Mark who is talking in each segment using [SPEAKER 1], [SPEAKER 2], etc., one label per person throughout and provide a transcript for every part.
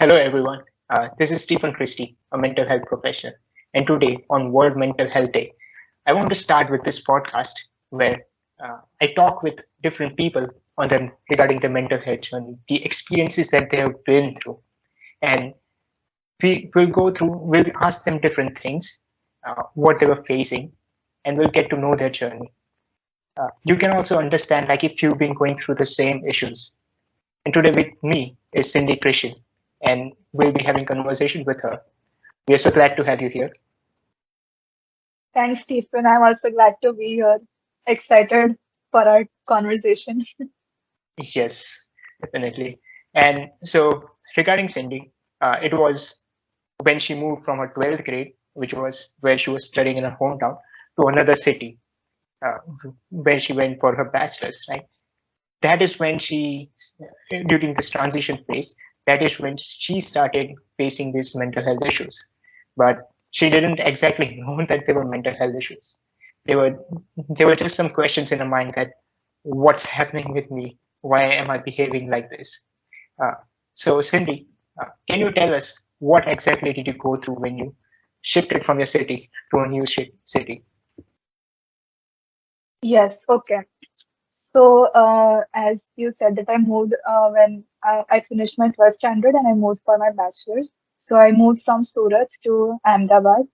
[SPEAKER 1] Hello, everyone. This is Stephen Christie, a mental health professional. And today, on World Mental Health Day, I want to start with this podcast where I talk with different people on them regarding their mental health journey, the experiences that they have been through. And we will go through, we'll ask them different things, what they were facing, and we'll get to know their journey. You can also understand, like, if you've been going through the same issues. And today with me is Cindy Christian, and we'll be having conversation with her. We are so glad to have you here.
[SPEAKER 2] Thanks, Stephen. I'm also glad to be here. Excited for our conversation.
[SPEAKER 1] Yes, definitely. And so regarding Cindy, it was when she moved from her 12th grade, which was where she was studying in her hometown, to another city, uh, where she went for her bachelor's, right? That is when during this transition phase, that is when she started facing these mental health issues. But she didn't exactly know that they were mental health issues. They were, they were just some questions in her mind that what's happening with me? Why am I behaving like this? Uh, so, Cindy, can you tell us what exactly did you go through when you shifted from your city to a new city?
[SPEAKER 2] Yes, okay. So, as you said, that I moved when I finished my first standard and I moved for my bachelor's. So, I moved from Surat to Ahmedabad,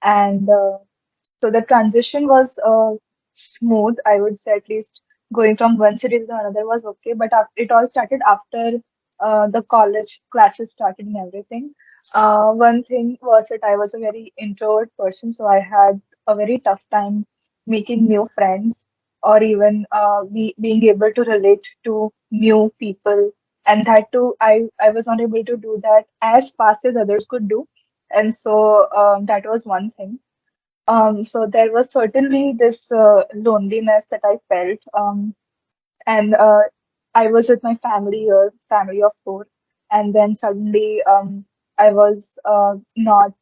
[SPEAKER 2] and so the transition was smooth, I would say, at least going from one city to the another was okay. But it all started after the college classes started and everything. One thing was that I was a very introvert person, so I had a very tough time making new friends or even being able to relate to new people. And that too, I was not able to do that as fast as others could do. And so that was one thing. So there was certainly this loneliness that I felt, and I was with my family here, family of four, and then suddenly I was not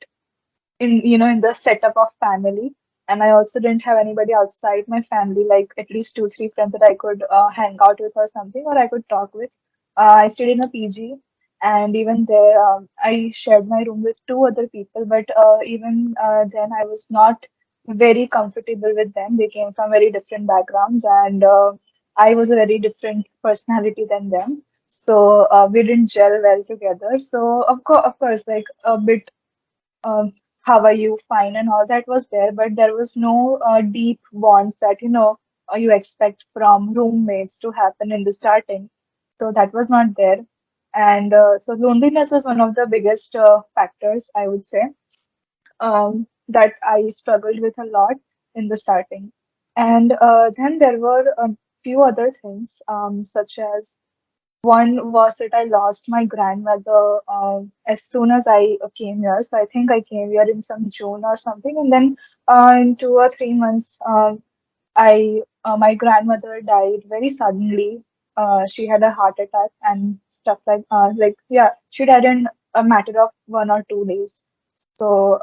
[SPEAKER 2] in the setup of family, and I also didn't have anybody outside my family, like at least two, three friends that I could hang out with or something, or I could talk with. I stayed in a PG, and even there, I shared my room with two other people, but even then, I was not very comfortable with them. They came from very different backgrounds, and I was a very different personality than them. So we didn't gel well together. So of course, like a bit um, how are you, fine, and all that was there, but there was no deep bonds that you expect from roommates to happen in the starting. So that was not there, and so loneliness was one of the biggest factors, I would say, that I struggled with a lot in the starting. And then there were a few other things, such as one was that I lost my grandmother as soon as I came here. So I think I came here in some June or something, and then in 2 or 3 months, I my grandmother died very suddenly. She had a heart attack and stuff like yeah, she died in a matter of 1 or 2 days. So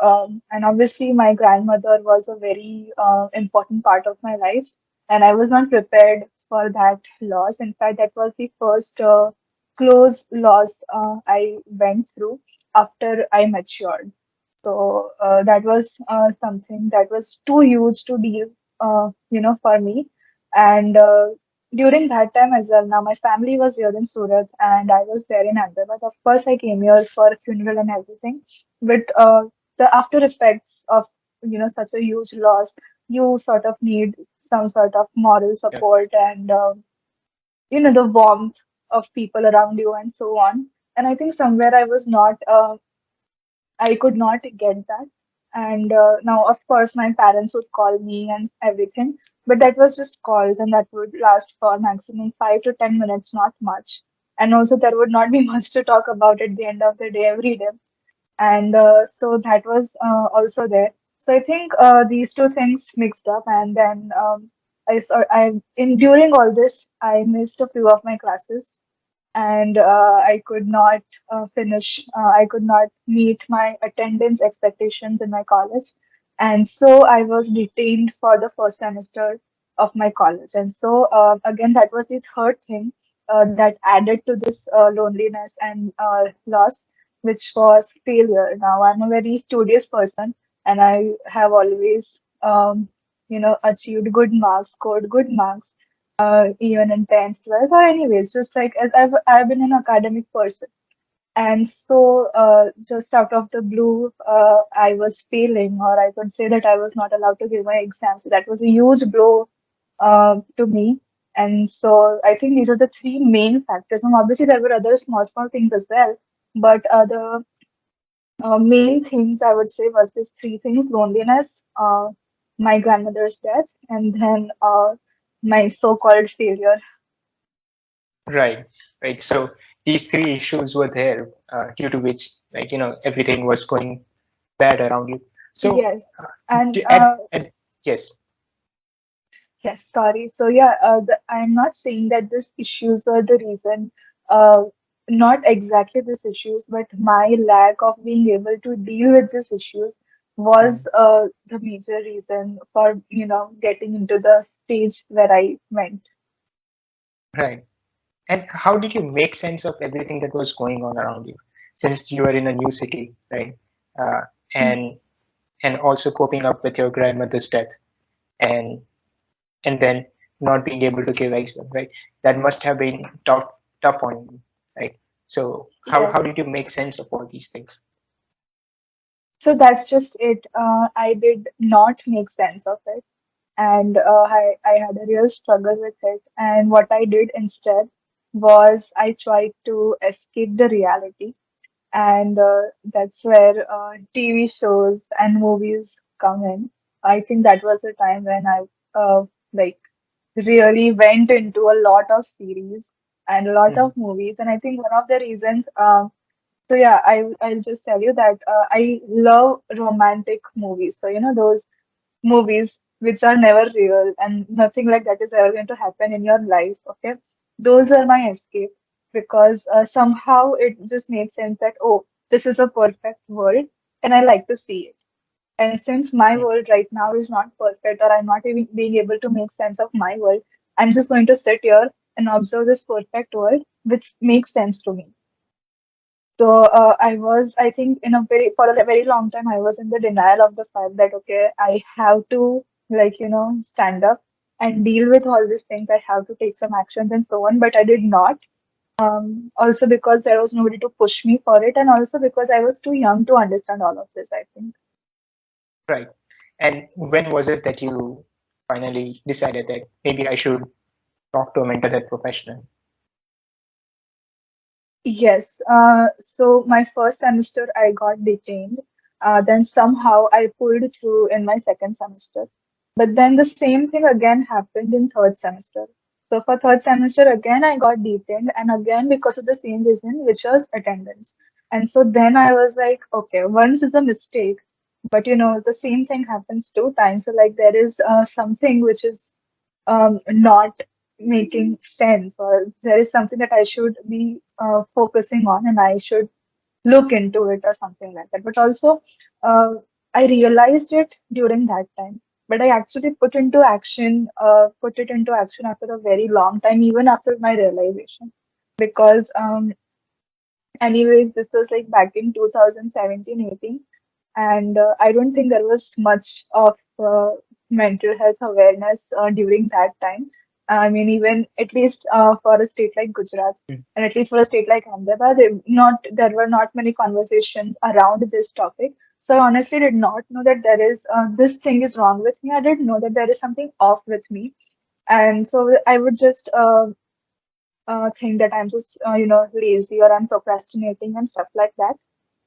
[SPEAKER 2] and obviously my grandmother was a very important part of my life, and I was not prepared for that loss. In fact, that was the first close loss I went through after I matured. So that was something that was too huge to deal, for me. And during that time as well, now my family was here in Surat and I was there in Ahmedabad. Of course, I came here for a funeral and everything, but the after effects of such a huge loss, you sort of need some sort of moral
[SPEAKER 1] Yeah.
[SPEAKER 2] support and the warmth of people around you and so on. And I think somewhere I could not get that. And now, of course, my parents would call me and everything, but that was just calls, and that would last for maximum 5 to 10 minutes, not much. And also, there would not be much to talk about at the end of the day every day. And so that was also there. So I think these two things mixed up, and then I in during all this, I missed a few of my classes, and I could not I could not meet my attendance expectations in my college. And so I was detained for the first semester of my college. And so, again, that was the third thing that added to this loneliness and loss. which was failure. Now I'm a very studious person, and I have always, achieved good marks, scored good marks, even in 10th, 12th, or anyways, just like as I've been an academic person. And so, just out of the blue, I was failing, or I could say that I was not allowed to give my exam. So that was a huge blow to me. And so I think these are the three main factors. And obviously, there were other small, small things as well. But the main things I would say was these three things: loneliness, my grandmother's death, and then my so-called failure.
[SPEAKER 1] Right, right. So these three issues were there, due to which, like, everything was going bad around you. So,
[SPEAKER 2] Yes. And
[SPEAKER 1] and yes.
[SPEAKER 2] yes, sorry. So yeah, I'm not saying that these issues are the reason, uh, not exactly these issues, but my lack of being able to deal with these issues was
[SPEAKER 1] Mhm.
[SPEAKER 2] the major reason for, getting into the stage where I went.
[SPEAKER 1] Right. And how did you make sense of everything that was going on around you, since you were in a new city, right? Uh, and and also coping up with your grandmother's death, and and then not being able to give exam, right? That must have been tough on you, right? So how
[SPEAKER 2] Yes.
[SPEAKER 1] did you make sense of all these things?
[SPEAKER 2] So that's just it. I did not make sense of it. And I had a real struggle with it. And what I did instead was I tried to escape the reality. And that's where TV shows and movies come in. I think that was a time when I like really went into a lot of series and a lot
[SPEAKER 1] Mhm.
[SPEAKER 2] of movies. And I think one of the reasons, so yeah, I'll just tell you that I love romantic movies. So those movies which are never real and nothing like that is ever going to happen in your life. Okay, those are my escape because somehow it just made sense that, oh, this is a perfect world and I like to see it. And since my world right now is not perfect, or I'm not even being able to make sense of my world, I'm just going to sit here and observe this perfect world which makes sense to me. So I think, for a very long time, I was in the denial of the fact that, okay, I have to, stand up and deal with all these things. I have to take some actions and so on, but I did not. Also because there was nobody to push me for it, and also because I was too young to understand all of this, I think.
[SPEAKER 1] Right. And when was it that you finally decided that maybe I should talk to a mental health professional?
[SPEAKER 2] Yes. So my first semester I got detained. Then somehow I pulled through in my second semester. But then the same thing again happened in third semester. So for third semester again I got detained, and again because of the same reason, which was attendance. And so then I was like, okay, once is a mistake, but the same thing happens two times. So like there is something which is not making sense, or there is something that I should be focusing on and I should look into it or something like that. But also, uh, I realized it during that time, but I actually put it into action after a very long time, even after my realization. Because, anyways, this was like back in 2017-18, and I don't think there was much of mental health awareness during that time. I mean, even at least for a state like Gujarat,
[SPEAKER 1] Mm.
[SPEAKER 2] and at least for a state like Ahmedabad, there were not many conversations around this topic. So I honestly did not know that there is this thing is wrong with me. I didn't know that there is something off with me, and so I would just think that I'm just lazy, or I'm procrastinating and stuff like that.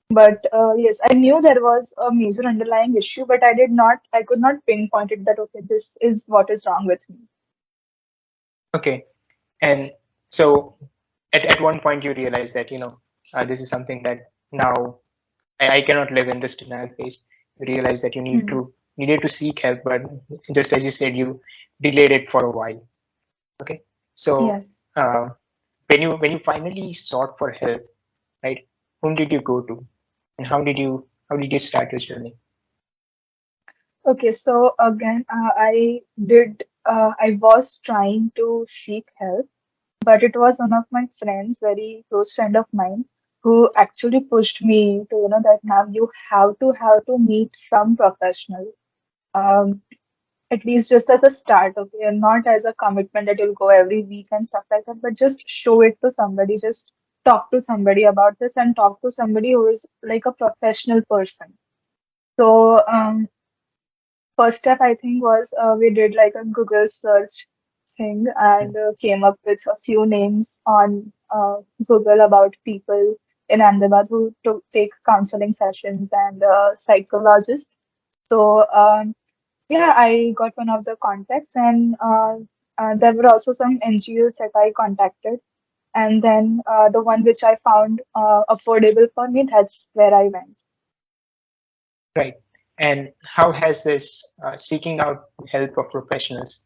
[SPEAKER 2] But yes, I knew there was a major underlying issue, but I could not pinpoint it that, okay, this is what is wrong with me.
[SPEAKER 1] Okay. And so at one point you realize that, this is something that now I cannot live in this denial phase. You realize that
[SPEAKER 2] Hmm.
[SPEAKER 1] needed to seek help, but just as you said, you delayed it for a while. Okay. So
[SPEAKER 2] Yes.
[SPEAKER 1] when you finally sought for help, right? Whom did you go to, and how did you start your journey?
[SPEAKER 2] Okay, so again, I was trying to seek help, but it was one of my friends, very close friend of mine, who actually pushed me to, that now you have to meet some professional. Um, at least just as a start, okay, and not as a commitment that you'll go every week and stuff like that, but just show it to somebody, just talk to somebody about this and talk to somebody who is like a professional person. So, first step I think was we did like a Google search thing and came up with a few names on Google about people in Ahmedabad who take counseling sessions and psychologists. So, yeah, I got one of the contacts, and there were also some NGOs that I contacted. And then the one which I found affordable for me, that's where I went.
[SPEAKER 1] Right. And how has this seeking out help of professionals,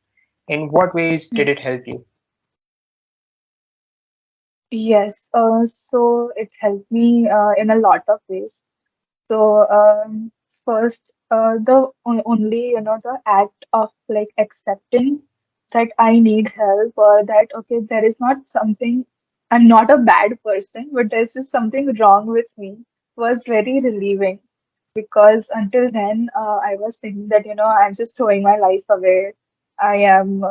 [SPEAKER 1] in what ways did it help you?
[SPEAKER 2] Yes, so it helped me in a lot of ways. So, first, only, the act of like accepting that I need help, or that, okay, there is not something, I'm not a bad person, but there's just something wrong with me, was very relieving. Because until then, I was thinking that, I'm just throwing my life away. I am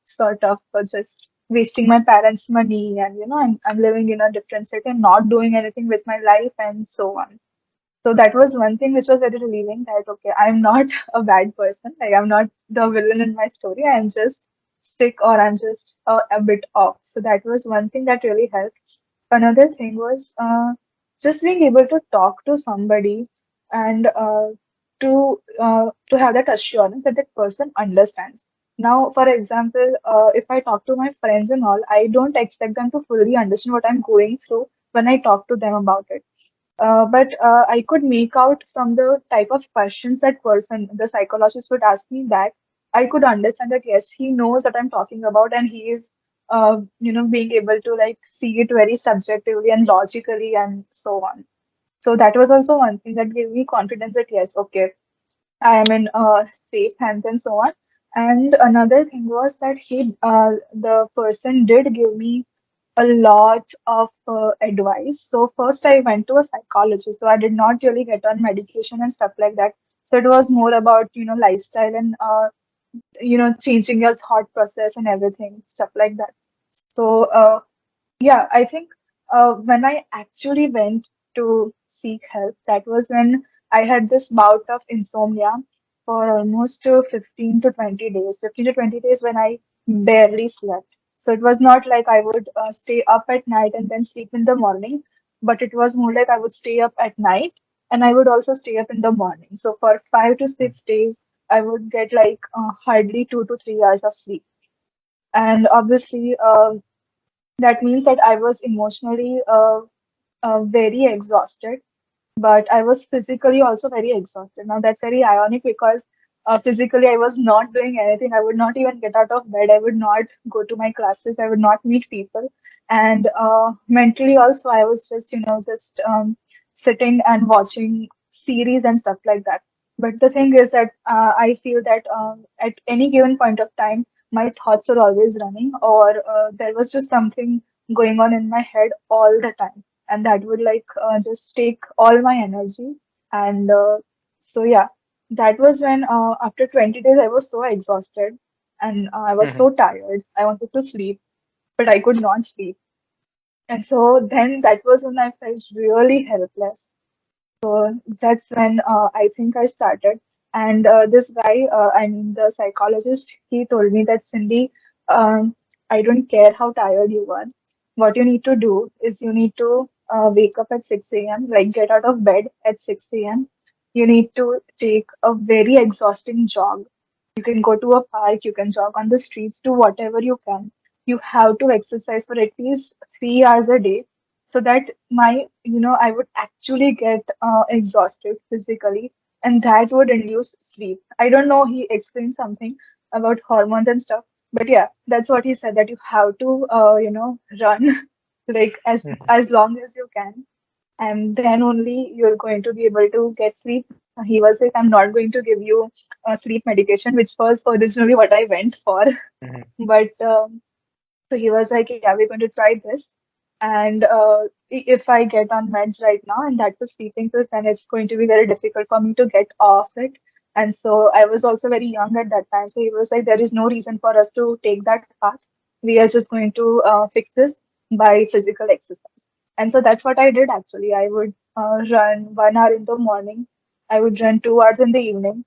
[SPEAKER 2] sort of just wasting my parents' money, and, I'm living in a different city and not doing anything with my life, and so on. So that was one thing which was very relieving, that okay, I'm not a bad person. Like, I'm not the villain in my story. I'm just sick, or I'm just a bit off. So that was one thing that really helped. Another thing was just being able to talk to somebody and to have that assurance that that person understands. Now, for example, if I talk to my friends and all, I don't expect them to fully understand what I'm going through when I talk to them about it. But I could make out from the type of questions that person, the psychologist would ask me, that I could understand that yes, he knows what I'm talking about, and he is, being able to like see it very subjectively and logically and so on. So that was also one thing that gave me confidence that yes, okay, I am in safe hands and so on. And another thing was that the person did give me a lot of advice. So first I went to a psychologist. So I did not really get on medication and stuff like that. So it was more about, lifestyle and, changing your thought process and everything, stuff like that. So, yeah, I think when I actually went to seek help, that was when I had this bout of insomnia for almost 15 to 20 days. 15 to 20 days when I barely slept. So it was not like I would stay up at night and then sleep in the morning, but it was more like I would stay up at night and I would also stay up in the morning. So for 5 to 6 days, I would get like hardly 2 to 3 hours of sleep. And obviously, that means that I was emotionally very exhausted, but I was physically also very exhausted. Now that's very ironic because physically I was not doing anything. I would not even get out of bed. I would not go to my classes. I would not meet people. And mentally also, I was just, just sitting and watching series and stuff like that. But the thing is that I feel that at any given point of time, my thoughts are always running, or there was just something going on in my head all the time, and that would like just take all my energy. And so yeah, that was when after 20 days I was so exhausted, and I was
[SPEAKER 1] Mhm.
[SPEAKER 2] so tired. I wanted to sleep, but I could not sleep. And so then that was when I felt really helpless. So that's when I think I started. And this guy, I mean, the psychologist, he told me that, Cindy, I don't care how tired you are. What you need to do is you need to wake up at 6 a.m., like get out of bed at 6 a.m. You need to take a very exhausting jog. You can go to a park, you can jog on the streets, do whatever you can. You have to exercise for at least 3 hours a day so that I would actually get exhausted physically, and that would induce sleep. I don't know, he explained something about hormones and stuff, but yeah, that's what he said, that you have to run like
[SPEAKER 1] Mhm.
[SPEAKER 2] as long as you can, and then only you're going to be able to get sleep. He was like, I'm not going to give you sleep medication, which was originally what I went for.
[SPEAKER 1] Mhm.
[SPEAKER 2] But so he was like, yeah, we're going to try this. And if I get on meds right now and that was sleeping pills, then it's going to be very difficult for me to get off it. And so I was also very young at that time. So he was like, there is no reason for us to take that path. We are just going to fix this by physical exercise. And so that's what I did actually. I would run 1 hour in the morning. I would run 2 hours in the evening,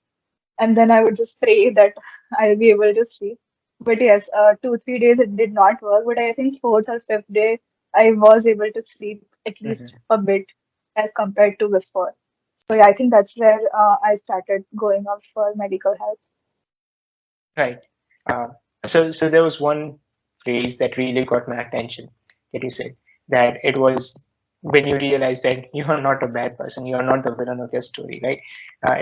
[SPEAKER 2] and then I would just pray that I'll be able to sleep. But yes, 2, 3 days it did not work. But I think fourth or fifth day I was able to sleep at least
[SPEAKER 1] Hmm.
[SPEAKER 2] a bit as compared to before. So yeah, I think that's where I started going up for medical help.
[SPEAKER 1] Right. Uh, so there was one phrase that really got my attention that you said, that it was when you realize that you are not a bad person, you are not the villain of your story, right?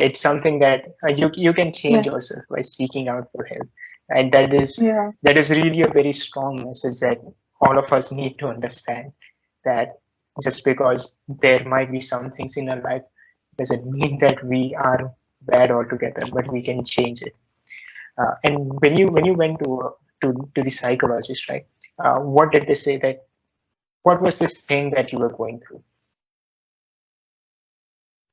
[SPEAKER 1] It's something that you can change
[SPEAKER 2] Yeah,
[SPEAKER 1] yourself by seeking out for help, and that is really a very strong message that all of us need to understand, that just because there might be some things in our life doesn't mean that we are bad altogether, but we can change it. And when you went to the psychologist, right? What did they say, that what was this thing that you were going through?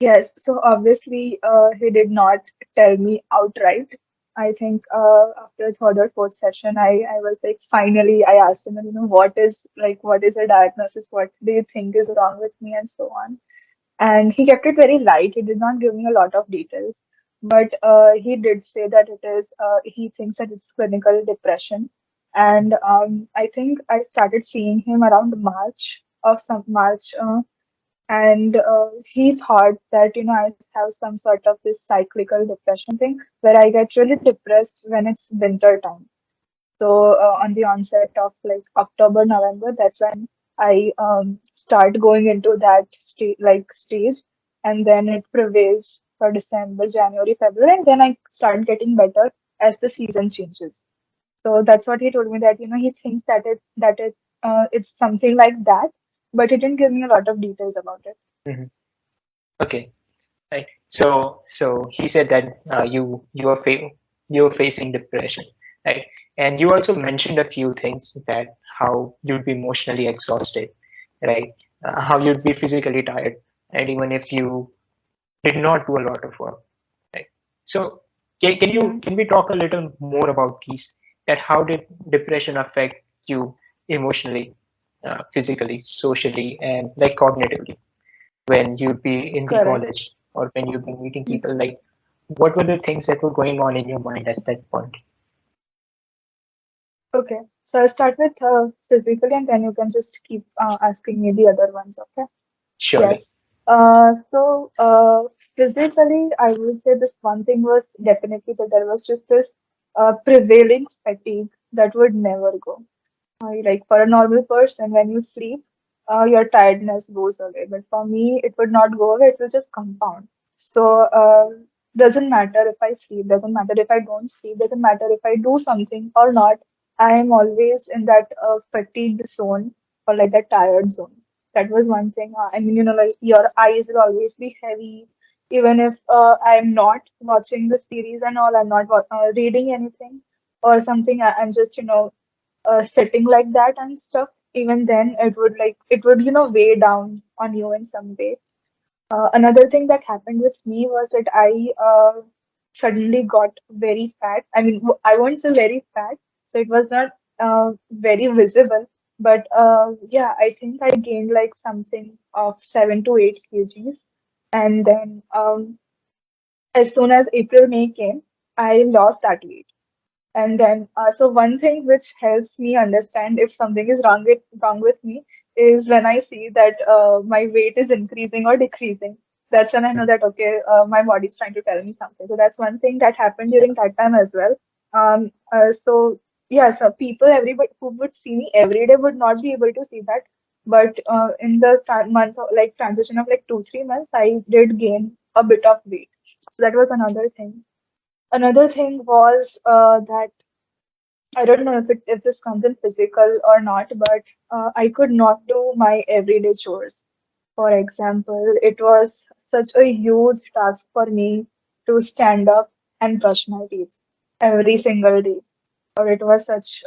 [SPEAKER 2] yes. So obviously, he did not tell me outright. I think after third or fourth session, I was like, finally, I asked him, what is your diagnosis? What do you think is wrong with me, and so on. And he kept it very light. He did not give me a lot of details, but he did say that he thinks that it's clinical depression. And I think I started seeing him around March. And he thought that, I have some sort of this cyclical depression thing where I get really depressed when it's winter time. So on the onset of like October, November, that's when I start going into that stage, and then it prevails for December, January, February, and then I start getting better as the season changes. So that's what he told me, that he thinks it's something like that, but he didn't give me a lot of details about it.
[SPEAKER 1] Hmm. Okay, right. So he said that you are facing depression, right? And you also mentioned a few things, that how you'd be emotionally exhausted, right? How you'd be physically tired, and even if you did not do a lot of work. Right. So
[SPEAKER 2] Yeah.
[SPEAKER 1] can we talk a little more about these? That how did depression affect you emotionally, physically, socially, and like cognitively when you'd be in the
[SPEAKER 2] Correct.
[SPEAKER 1] college or when you'd be meeting people? Like, what were the things that were going on in your mind at that point?
[SPEAKER 2] Okay. So I'll start with physically, and then you can just keep asking me the other ones. Okay.
[SPEAKER 1] Surely.
[SPEAKER 2] Yes. Physically, I would say this one thing was definitely that there was just this prevailing fatigue that would never go. Like for a normal person, when you sleep, your tiredness goes away. But for me, it would not go away. It will just compound. So doesn't matter if I sleep, doesn't matter if I don't sleep, doesn't matter if I do something or not. I am always in that fatigued zone, or like that tired zone. That was one thing. I mean, like your eyes will always be heavy, even if I'm not watching the series and all. I'm not reading anything or something. I'm just, setting like that and stuff. Even then, it would weigh down on you in some way. Another thing that happened with me was that I suddenly got very fat. I mean, I won't say very fat, so it was not very visible. But yeah, I think I gained like something of 7 to 8 kgs. And then as soon as April, May came, I lost that weight. And then, so one thing which helps me understand if something is wrong with me is when I see that my weight is increasing or decreasing. That's when I know that okay, my body's trying to tell me something. So that's one thing that happened during that time as well. So yeah, so everybody who would see me every day would not be able to see that. But in the like transition of like 2, 3 months, I did gain a bit of weight. So that was another thing. Another thing was that I don't know if this comes in physical or not, but I could not do my everyday chores. For example, it was such a huge task for me to stand up and brush my teeth every single day. Or it was such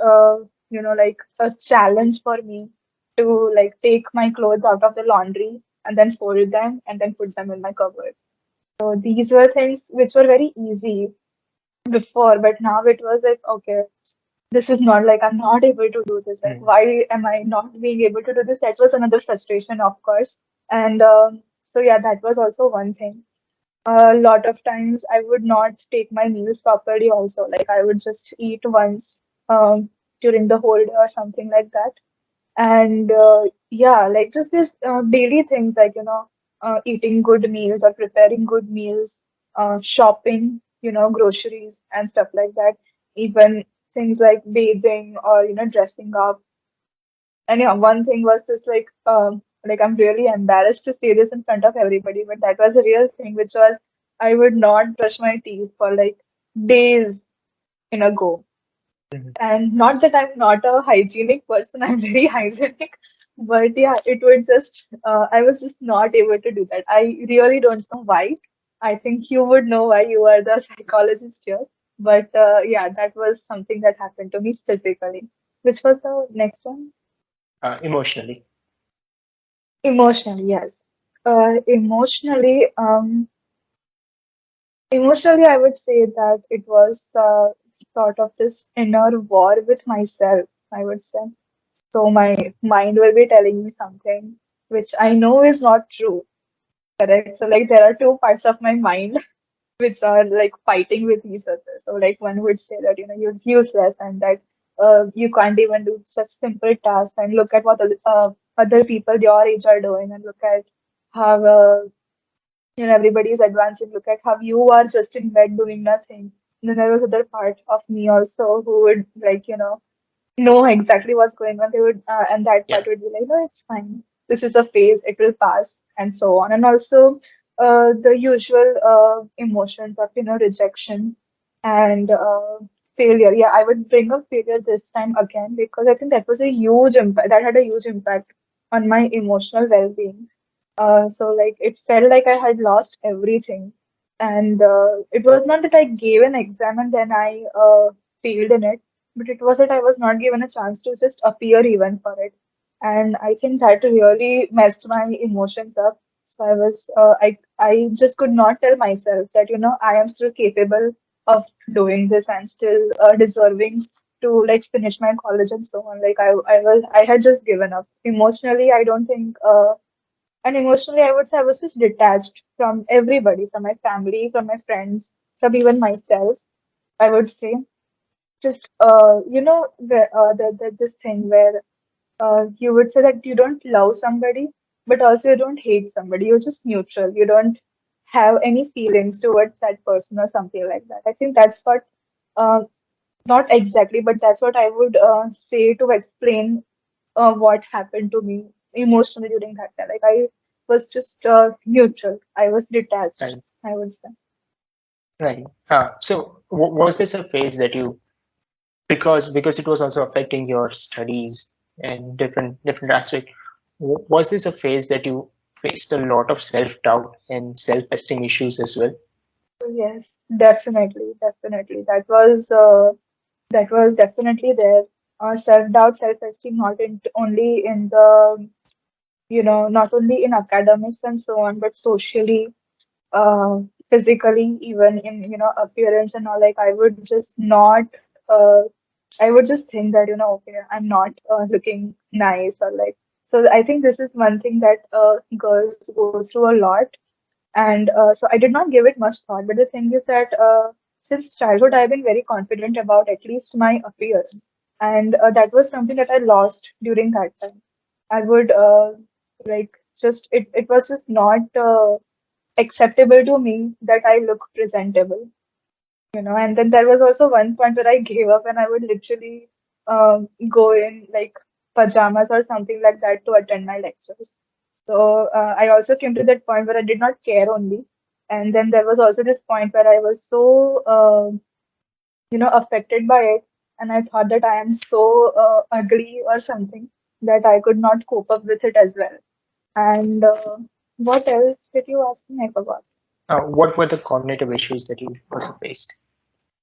[SPEAKER 2] like a challenge for me to like take my clothes out of the laundry and then fold them and then put them in my cupboard. So these were things which were very easy before, but now it was like, okay, this is not like I'm not able to do this. Like,
[SPEAKER 1] Mm,
[SPEAKER 2] why am I not being able to do this? That was another frustration, of course. And so, yeah, that was also one thing. A lot of times I would not take my meals properly, also. Like, I would just eat once during the whole day or something like that. And yeah, like just this daily things like, eating good meals or preparing good meals, shopping, groceries and stuff like that. Even things like bathing or, dressing up. And yeah, one thing was just like I'm really embarrassed to say this in front of everybody, but that was a real thing, which was I would not brush my teeth for like days in a go.
[SPEAKER 1] mhm.
[SPEAKER 2] And not that I'm not a hygienic person, I'm very hygienic. But yeah, it would just, I was just not able to do that. I really don't know why. I think you would know why, you are the psychologist here. But yeah, that was something that happened to me specifically. Which was the next one?
[SPEAKER 1] Emotionally.
[SPEAKER 2] Emotionally, yes. Emotionally, I would say that it was sort of this inner war with myself, I would say. So my mind will be telling me something which I know is not true, correct? So like there are two parts of my mind which are like fighting with each other. So like one would say that you're useless and that you can't even do such simple tasks, and look at what other people your age are doing, and look at how everybody's advancing. Look at how you are just in bed doing nothing. And then there was other part of me also who would like know exactly what's going on. They would, and that
[SPEAKER 1] Yeah.
[SPEAKER 2] part would be like, no, it's fine. This is a phase. It will pass, and so on. And also, the usual emotions of rejection and failure. Yeah, I would bring up failure this time again because I think that was a huge impact. That had a huge impact on my emotional well-being. So like it felt like I had lost everything, and it was not that I gave an exam and then I failed in it, but it was that I was not given a chance to just appear even for it. And I think that really messed my emotions up. So I just could not tell myself that, I am still capable of doing this and still deserving to like finish my college and so on. Like I had just given up. Emotionally, I don't think and emotionally, I would say I was just detached from everybody, from my family, from my friends, from even myself. I would say just this thing where you would say that you don't love somebody, but also you don't hate somebody. You're just neutral. You don't have any feelings towards that person or something like that. I think that's what, uh, not exactly, but that's what I would say to explain what happened to me emotionally during that time. Like I was just neutral. I was detached,
[SPEAKER 1] Right.
[SPEAKER 2] I would say.
[SPEAKER 1] Right. So was this a phase that you, because it was also affecting your studies and different aspect, was this a phase that you faced a lot of self-doubt and self-esteem issues as well?
[SPEAKER 2] So yes, definitely, definitely. That was definitely there. Self-doubt, self-esteem, only in the, not only in academics and so on, but socially, uh, physically, even in, appearance and all. Like I would just not, I would just think that, okay, I'm not looking nice or like. So I think this is one thing that girls go through a lot. And so I did not give it much thought. But the thing is that since childhood, I've been very confident about at least my appearance. And that was something that I lost during that time. I would like it was just not acceptable to me that I look presentable, and then there was also one point where I gave up and I would literally go in like pajamas or something like that to attend my lectures. So I also came to that point where I did not care only. And then there was also this point where I was so, affected by it. And I thought that I am so ugly or something that I could not cope up with it as well. And what else did you ask me? I forgot.
[SPEAKER 1] What were the cognitive issues that you also faced?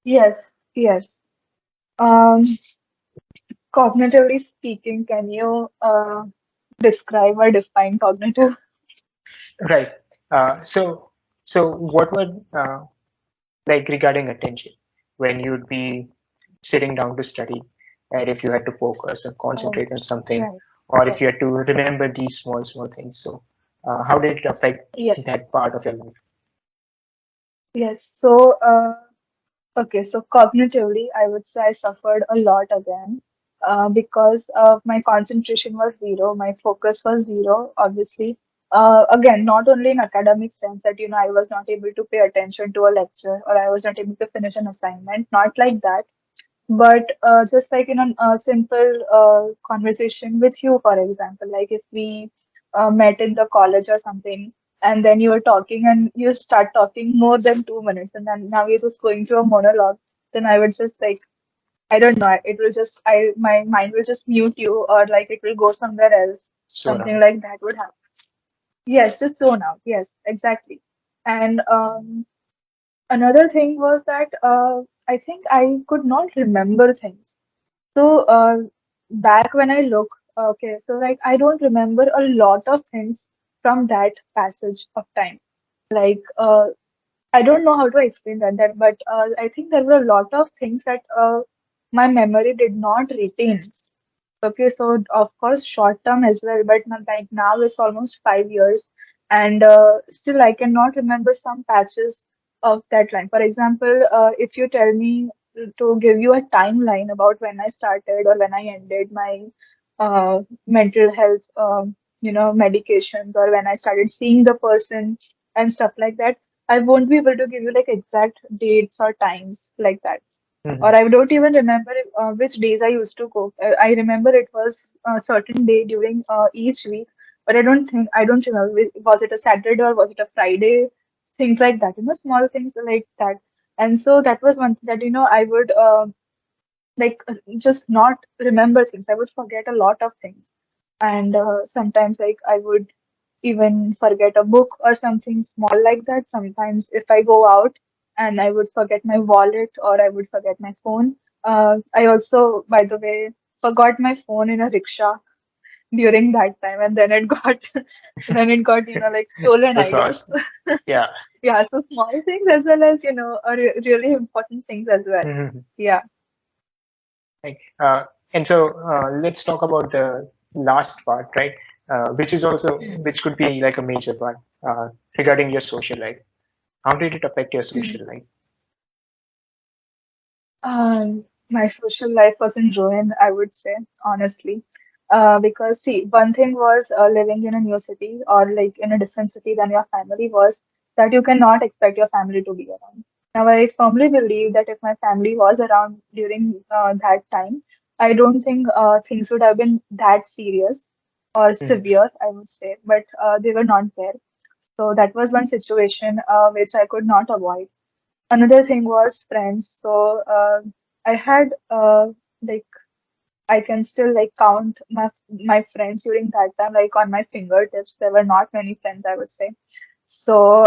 [SPEAKER 2] Yes, yes. Um, Cognitively speaking, can you? describe or define cognitive.
[SPEAKER 1] Right. So what would like regarding attention when you'd be sitting down to study, and if you had to focus or
[SPEAKER 2] Oh,
[SPEAKER 1] concentrate on something,
[SPEAKER 2] right,
[SPEAKER 1] or if
[SPEAKER 2] right.
[SPEAKER 1] you had to remember these small things. So, how did it affect
[SPEAKER 2] Yes,
[SPEAKER 1] that part of your life?
[SPEAKER 2] yes. So, okay, so cognitively, I would say I suffered a lot again because my concentration was zero, my focus was zero, obviously. Again, not only in academic sense that, I was not able to pay attention to a lecture or I was not able to finish an assignment, not like that, but just like in a simple conversation with you, for example, like if we met in the college or something, and then you were talking and you start talking more than 2 minutes, and then now you're just going through a monologue, then I would just like, I don't know, it will just, my mind will just mute you, or like it will go somewhere else.
[SPEAKER 1] So
[SPEAKER 2] Something
[SPEAKER 1] now,
[SPEAKER 2] like that would happen. Yes, just zone out. Yes, exactly. And another thing was that I think I could not remember things. So back when I look, okay, so like I don't remember a lot of things from that passage of time. Like I don't know how to explain that, but I think there were a lot of things that my memory did not retain. Okay, so of course short term as well, but not like now it's almost 5 years, and still I cannot remember some patches of that line. For example, if you tell me to give you a timeline about when I started or when I ended my mental health, medications, or when I started seeing the person and stuff like that, I won't be able to give you like exact dates or times like that,
[SPEAKER 1] mhm,
[SPEAKER 2] or I don't even remember which days I used to cook. I remember it was a certain day during each week, but I don't remember. Was it a Saturday or was it a Friday? Things like that, small things like that. And so that was one thing that, I would like just not remember things. I would forget a lot of things. And sometimes like I would even forget a book or something small like that. Sometimes if I go out and I would forget my wallet or I would forget my phone. I also, by the way, forgot my phone in a rickshaw during that time, and then it got then it got like stolen,
[SPEAKER 1] was
[SPEAKER 2] I guess.
[SPEAKER 1] lost. Yeah.
[SPEAKER 2] Yeah, so small things as well as really important things as well.
[SPEAKER 1] Mhm.
[SPEAKER 2] Yeah.
[SPEAKER 1] Right. And so let's talk about the last part, right? Which is also which could be like a major part regarding your social life. How did it affect your social life?
[SPEAKER 2] My social life was in ruin, I would say, honestly. Because see, one thing was living in a new city or like in a different city than your family was that you cannot expect your family to be around. Now, I firmly believe that if my family was around during that time, I don't think things would have been that serious or
[SPEAKER 1] Mhm.
[SPEAKER 2] severe, I would say, but they were not there. So that was one situation which I could not avoid. Another thing was friends. So I had like I can still like count my friends during that time like on my fingertips. There were not many friends, I would say. So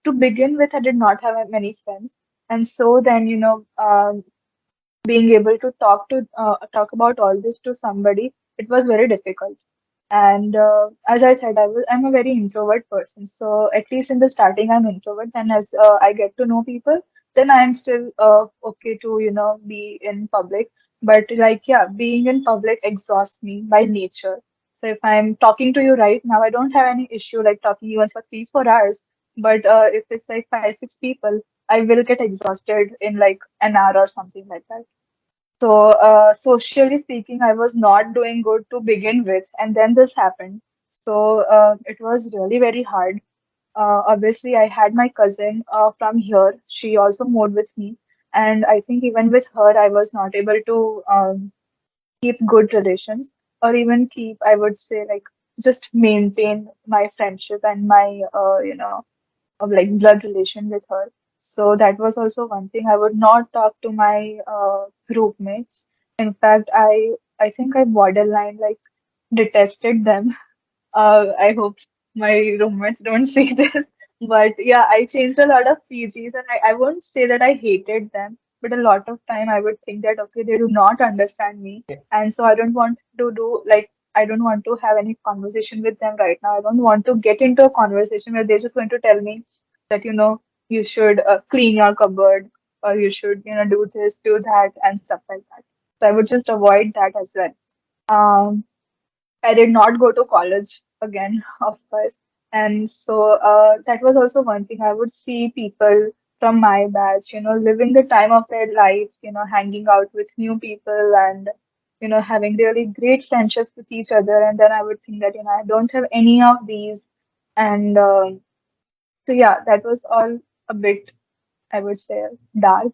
[SPEAKER 2] to begin with, I did not have many friends, and so then being able to talk about all this to somebody, it was very difficult. And as I said, I'm a very introvert person. So at least in the starting, I'm introvert, and as I get to know people, then I'm still okay to be in public. But like yeah, being in public exhausts me by nature. So if I'm talking to you right now, I don't have any issue like talking even for 3 4 hours. But if it's like 5 6 people, I will get exhausted in like an hour or something like that. So, socially speaking, I was not doing good to begin with, and then this happened. So, it was really very hard. Obviously, I had my cousin from here. She also moved with me, and I think even with her, I was not able to keep good relations, or even keep, I would say, like just maintain my friendship and my, of like blood relation with her. So that was also one thing. I would not talk to my group mates. In fact, I think I borderline like detested them. I hope my roommates don't see this. But yeah, I changed a lot of PGs, and I won't say that I hated them, but a lot of time I would think that okay, they do not understand me,
[SPEAKER 1] Yeah.
[SPEAKER 2] and so I don't want to do like I don't want to have any conversation with them right now. I don't want to get into a conversation where they're just going to tell me that, you should clean your cupboard, or you should, do this, do that, and stuff like that. So I would just avoid that as well. Um, I did not go to college again, of course. And so that was also one thing. I would see people from my batch, living the time of their life, hanging out with new people and, having really great friendships with each other. And then I would think that, I don't have any of these. And so, yeah, that was all a bit, I would say, dark.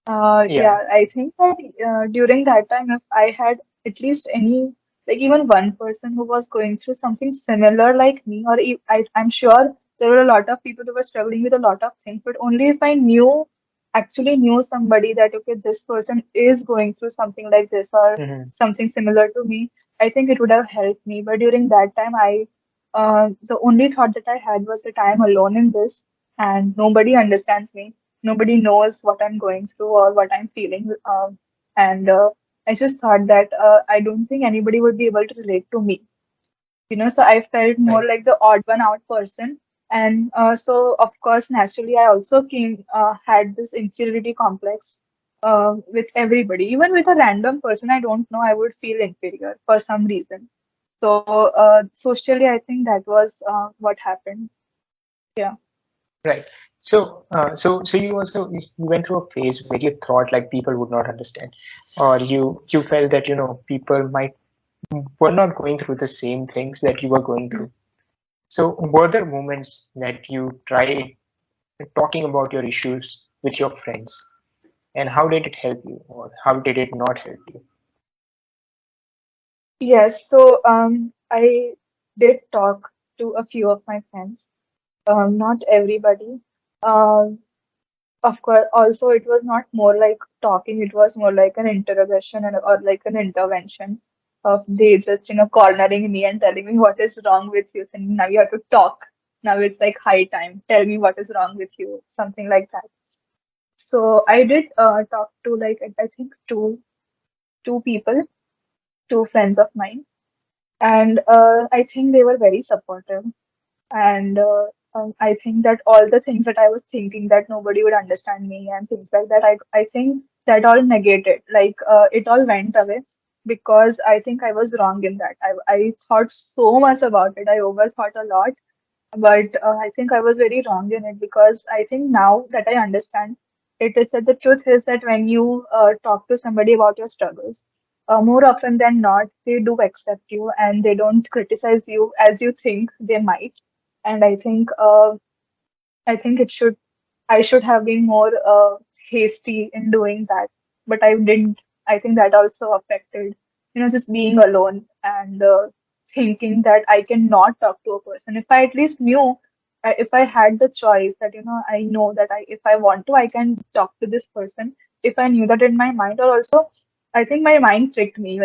[SPEAKER 1] Yeah.
[SPEAKER 2] Yeah, I think that during that time, if I had at least any, like even one person who was going through something similar like me, or I'm sure there were a lot of people who were struggling with a lot of things, but only if I actually knew somebody that, okay, this person is going through something like this or
[SPEAKER 1] Hmm.
[SPEAKER 2] something similar to me, I think it would have helped me. But during that time, the only thought that I had was that I am alone in this and nobody understands me, nobody knows what I'm going through or what I'm feeling. And I just thought that I don't think anybody would be able to relate to me. So I felt more
[SPEAKER 1] Right.
[SPEAKER 2] like the odd one out person. And so, of course, naturally, I also had this inferiority complex with everybody. Even with a random person I don't know, I would feel inferior for some reason. So, socially, I think that was what happened. Yeah.
[SPEAKER 1] Right. So you also you went through a phase where you thought like people would not understand, or you felt that people might were not going through the same things that you were going through. So were there moments that you tried talking about your issues with your friends, and how did it help you, or how did it not help you?
[SPEAKER 2] Yes, so I did talk to a few of my friends, not everybody. Um, of course, also it was not more like talking, it was more like an interrogation or like an intervention of they just, cornering me and telling me what is wrong with you. Saying now you have to talk. Now it's like high time. Tell me what is wrong with you, something like that. So I did talk to like I think two people, two friends of mine, and I think they were very supportive. And I think that all the things that I was thinking that nobody would understand me and things like that, I think that all negated, like it all went away because I think I was wrong in that. I thought so much about it. I overthought a lot, but I think I was very wrong in it because I think now that I understand, it is that the truth is that when you talk to somebody about your struggles, more often than not, they do accept you and they don't criticize you as you think they might. And I think I should have been more hasty in doing that, but I didn't. I think that also affected, just being alone and thinking that I cannot talk to a person. If I at least knew, if I had the choice that, I know that if I want to, I can talk to this person. If I knew that in my mind, or also, I think my mind tricked me,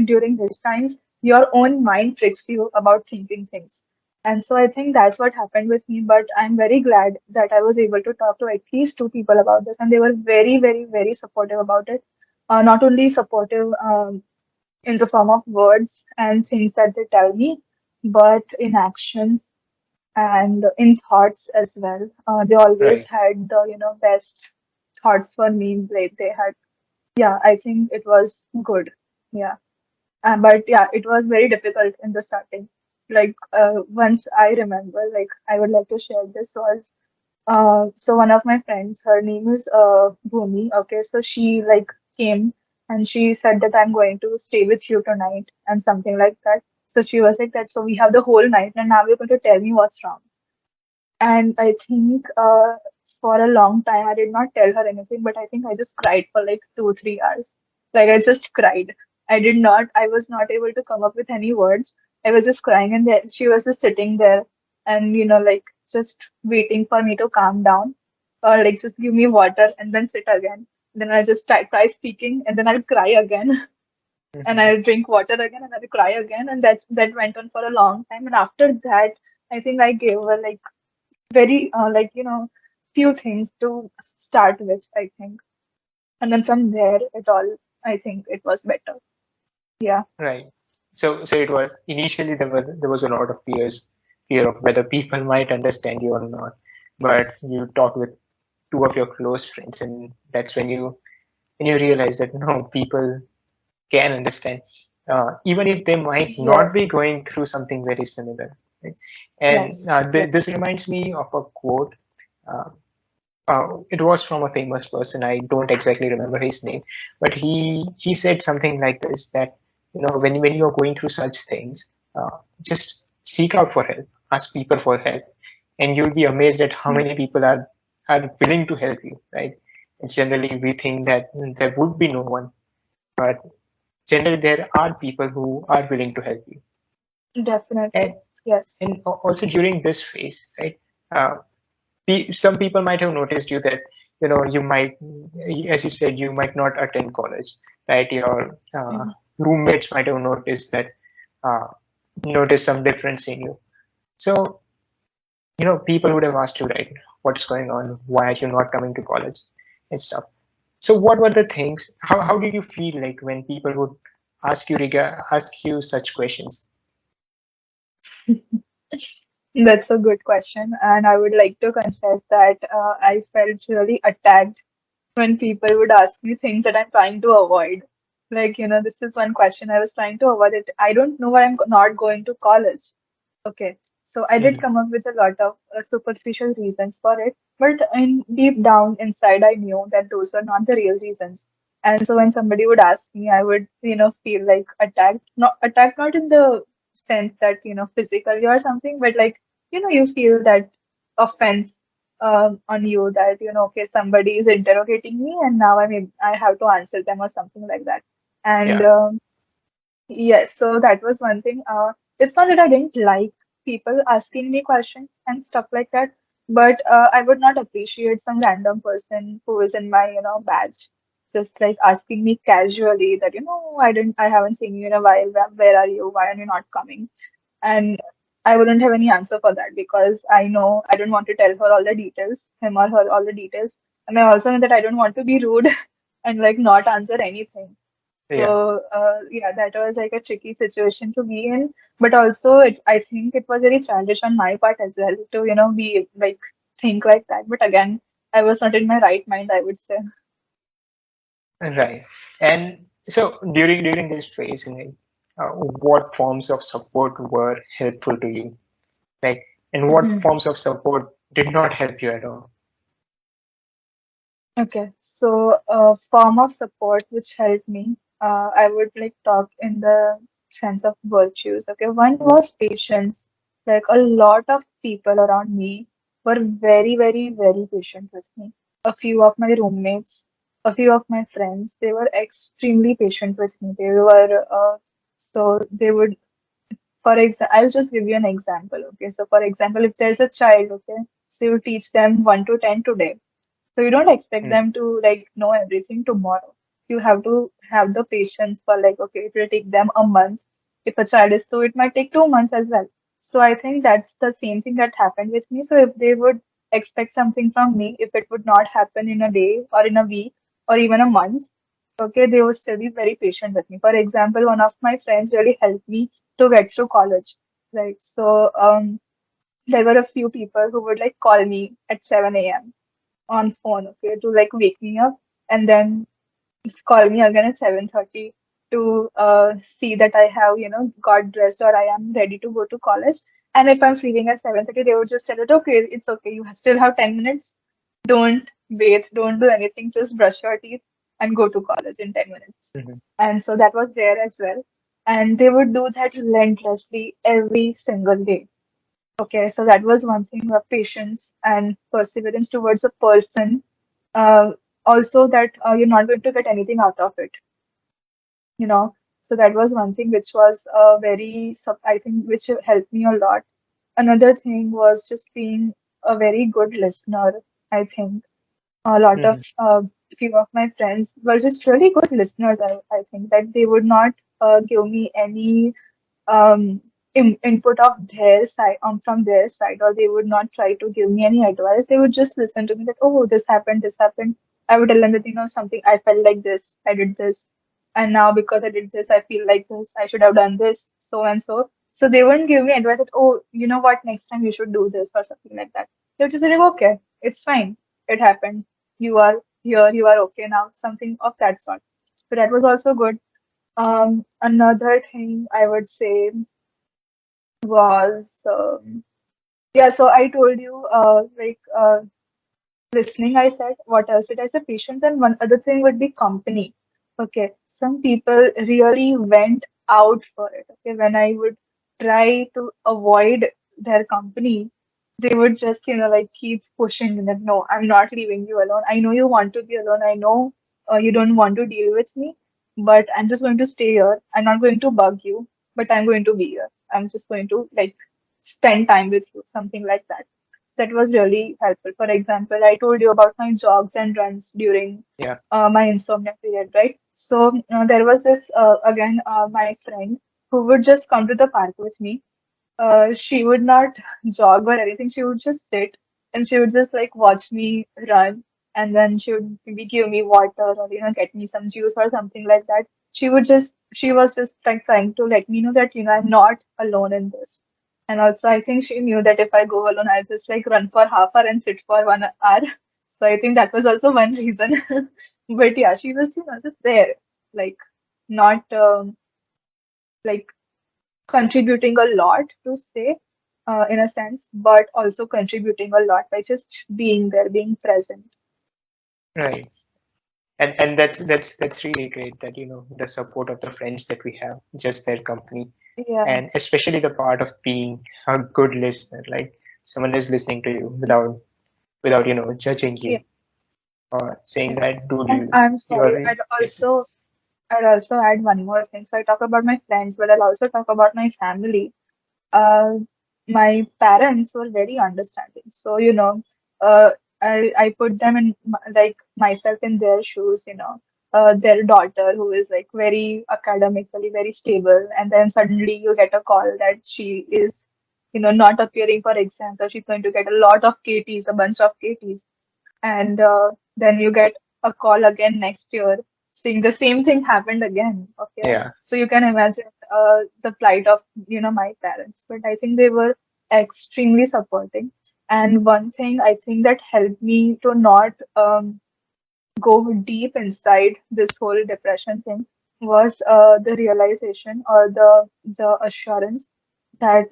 [SPEAKER 2] during these times, your own mind tricks you about thinking things. And so I think that's what happened with me. But I'm very glad that I was able to talk to at least two people about this, and they were very, very, very supportive about it. Not only supportive in the form of words and things that they tell me, but in actions and in thoughts as well. They always
[SPEAKER 1] Right.
[SPEAKER 2] had the best thoughts for me. Like they had, yeah. I think it was good. Yeah. But yeah, it was very difficult in the starting. Like once I remember, like I would like to share this was so one of my friends, her name is Bhumi. Okay, so she like came and she said that I'm going to stay with you tonight and something like that. So she was like that. So we have the whole night, and now you're going to tell me what's wrong. And I think for a long time, I did not tell her anything, but I think I just cried for like 2, 3 hours. Like I just cried. I was not able to come up with any words. I was just crying, and then she was just sitting there and, like just waiting for me to calm down or like just give me water and then sit again. Then I just try speaking and then I'll cry again and
[SPEAKER 1] Hmm.
[SPEAKER 2] I'll drink water again and I'll cry again. And that went on for a long time. And after that, I think I gave her like very like few things to start with, I think, and then from there it all, I think it was better. Yeah.
[SPEAKER 1] Right. So it was initially there was a lot of fear of whether people might understand you or not. But you talk with two of your close friends, and that's when you realize that no, people can understand, even if they might
[SPEAKER 2] Yes,
[SPEAKER 1] not be going through something very similar. Right? And
[SPEAKER 2] yes, yes.
[SPEAKER 1] this reminds me of a quote. Uh, it was from a famous person. I don't exactly remember his name, but he said something like this, that when you're going through such things, just seek out for help, ask people for help, and you'll be amazed at how many people are willing to help you. Right? And generally, we think that there would be no one, but generally there are people who are willing to help you. And
[SPEAKER 2] Definitely. Yes.
[SPEAKER 1] also during this phase, right? Uh, some people might have noticed you that you might, as you said, you might not attend college, right? Your
[SPEAKER 2] Mm.
[SPEAKER 1] roommates might have noticed that, uh, noticed some difference in you. So people would have asked you, right, what's going on, why are you not coming to college and stuff. So what were the things, how did you feel like when people would ask you such questions?
[SPEAKER 2] That's a good question. And I would like to confess that I felt really attacked when people would ask me things that I'm trying to avoid. Like, this is one question I was trying to avoid it. I don't know why I'm not going to college. Okay. So I did
[SPEAKER 1] Mhm.
[SPEAKER 2] come up with a lot of superficial reasons for it, but in deep down inside, I knew that those were not the real reasons. And so when somebody would ask me, I would, feel like attacked, not in the sense that, physically or something, but like, you feel that offense on you that, okay, somebody is interrogating me and now I have to answer them or something like that. And
[SPEAKER 1] Yeah.
[SPEAKER 2] yes, so that was one thing. It's not that I didn't like people asking me questions and stuff like that, but I would not appreciate some random person who is in my, batch, just like asking me casually that, I haven't seen you in a while. Where are you? Why are you not coming? And I wouldn't have any answer for that because I know I don't want to tell her all the details, him or her all the details. And I also know that I don't want to be rude and like not answer anything.
[SPEAKER 1] Yeah.
[SPEAKER 2] So yeah, that was like a tricky situation to be in. But also, I think it was very childish on my part as well to, be like think like that. But again, I was not in my right mind, I would say.
[SPEAKER 1] Right. And so during this phase, like, what forms of support were helpful to you? Like, and what
[SPEAKER 2] Mhm.
[SPEAKER 1] forms of support did not help you at all?
[SPEAKER 2] Okay, so a form of support which helped me, I would like talk in the sense of virtues. Okay, one was patience. Like a lot of people around me were very, very, very patient with me. A few of my roommates, a few of my friends, they were extremely patient with me. They were, so they would, for example, I'll just give you an example. Okay, so for example, if there's a child, okay, so you teach them 1 to 10 today, so you don't expect
[SPEAKER 1] Mm.
[SPEAKER 2] them to like know everything tomorrow. You have to have the patience for like, okay, it will take them a month. If a child is two, it might take 2 months as well. So I think that's the same thing that happened with me. So if they would expect something from me, if it would not happen in a day or in a week or even a month, okay, they would still be very patient with me. For example, one of my friends really helped me to get through college. Right. So there were a few people who would like call me at 7 a.m. on phone, okay, to like wake me up and then call me again at 7:30 to see that I have, got dressed or I am ready to go to college. And if I'm sleeping at 7:30, they would just tell it, okay, it's okay, you still have 10 minutes. Don't wait, don't do anything, just brush your teeth and go to college in 10 minutes.
[SPEAKER 1] Mhm.
[SPEAKER 2] And so that was there as well. And they would do that relentlessly every single day. Okay, so that was one thing of patience and perseverance towards a person. Uh, Also, that you're not going to get anything out of it, you know. So that was one thing which was I think, which helped me a lot. Another thing was just being a very good listener. I think a lot of
[SPEAKER 1] Mhm.
[SPEAKER 2] few of my friends were just really good listeners. I think that they would not give me any input of their side from their side, or they would not try to give me any advice. They would just listen to me that, oh, this happened, this happened. I would tell them that, something, I felt like this, I did this. and now because I did this, I feel like this, I should have done this, so and so. So they wouldn't give me advice that, oh, you know what, next time you should do this or something like that. They would just be like, okay, it's fine. It happened. You are here, you are okay now, something of that sort. So that was also good. Another thing I would say was, yeah, so I told you, listening, I said. What else did I say? Patience. And one other thing would be company. Okay. Some people really went out for it. Okay. When I would try to avoid their company, they would just, like keep pushing me that no, I'm not leaving you alone. I know you want to be alone. I know you don't want to deal with me, but I'm just going to stay here. I'm not going to bug you, but I'm going to be here. I'm just going to like spend time with you, something like that. That was really helpful. For example, I told you about my jogs and runs during
[SPEAKER 1] Yeah.
[SPEAKER 2] my insomnia period, right? So there was this again my friend who would just come to the park with me. She would not jog or anything. She would just sit and she would just like watch me run, and then she would maybe give me water or get me some juice or something like that. She was just like trying to let me know that I'm not alone in this. And also, I think she knew that if I go alone, I'll just like run for half hour and sit for 1 hour. So I think that was also one reason. But yeah, she was just there, like not like contributing a lot to say, in a sense, but also contributing a lot by just being there, being present.
[SPEAKER 1] Right. And that's really great that the support of the friends that we have, just their company,
[SPEAKER 2] Yeah,
[SPEAKER 1] and especially the part of being a good listener, like someone is listening to you without judging
[SPEAKER 2] yeah,
[SPEAKER 1] you or saying
[SPEAKER 2] yes.
[SPEAKER 1] that, dude,
[SPEAKER 2] And I'm sorry,
[SPEAKER 1] you're yes.
[SPEAKER 2] I'd also add one more thing. So I talk about my friends, but I'll also talk about my family. uh, my parents were very understanding. So, uh, I put them in like myself in their shoes, their daughter who is like very academically very stable, and then suddenly you get a call that she is, not appearing for exams, or she's going to get a lot of KTs, a bunch of KTs, and then you get a call again next year saying the same thing happened again. Okay,
[SPEAKER 1] Yeah.
[SPEAKER 2] so you can imagine the plight of my parents, but I think they were extremely supporting. And one thing I think that helped me to not go deep inside this whole depression thing was the realization or the assurance that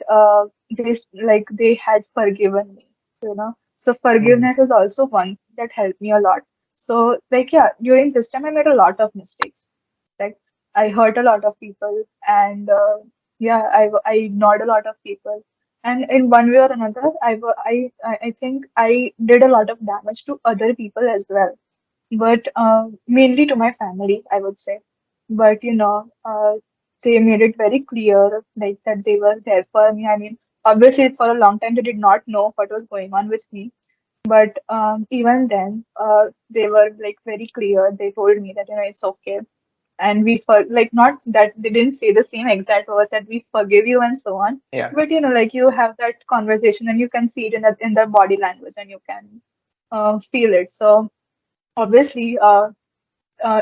[SPEAKER 2] they had forgiven me, so
[SPEAKER 1] Mhm.
[SPEAKER 2] forgiveness is also one thing that helped me a lot. So like, yeah, during this time I made a lot of mistakes. Like, I hurt a lot of people, and yeah, I ignored a lot of people, and in one way or another I think I did a lot of damage to other people as well, but mainly to my family, I would say. But they made it very clear, like that they were there for me. I mean, obviously, for a long time they did not know what was going on with me, but even then, they were like very clear. They told me that it's okay, and we for like, not that they didn't say the same exact words that we forgive you and so on,
[SPEAKER 1] Yeah.
[SPEAKER 2] but like you have that conversation and you can see it in their body language, and you can feel it. So obviously,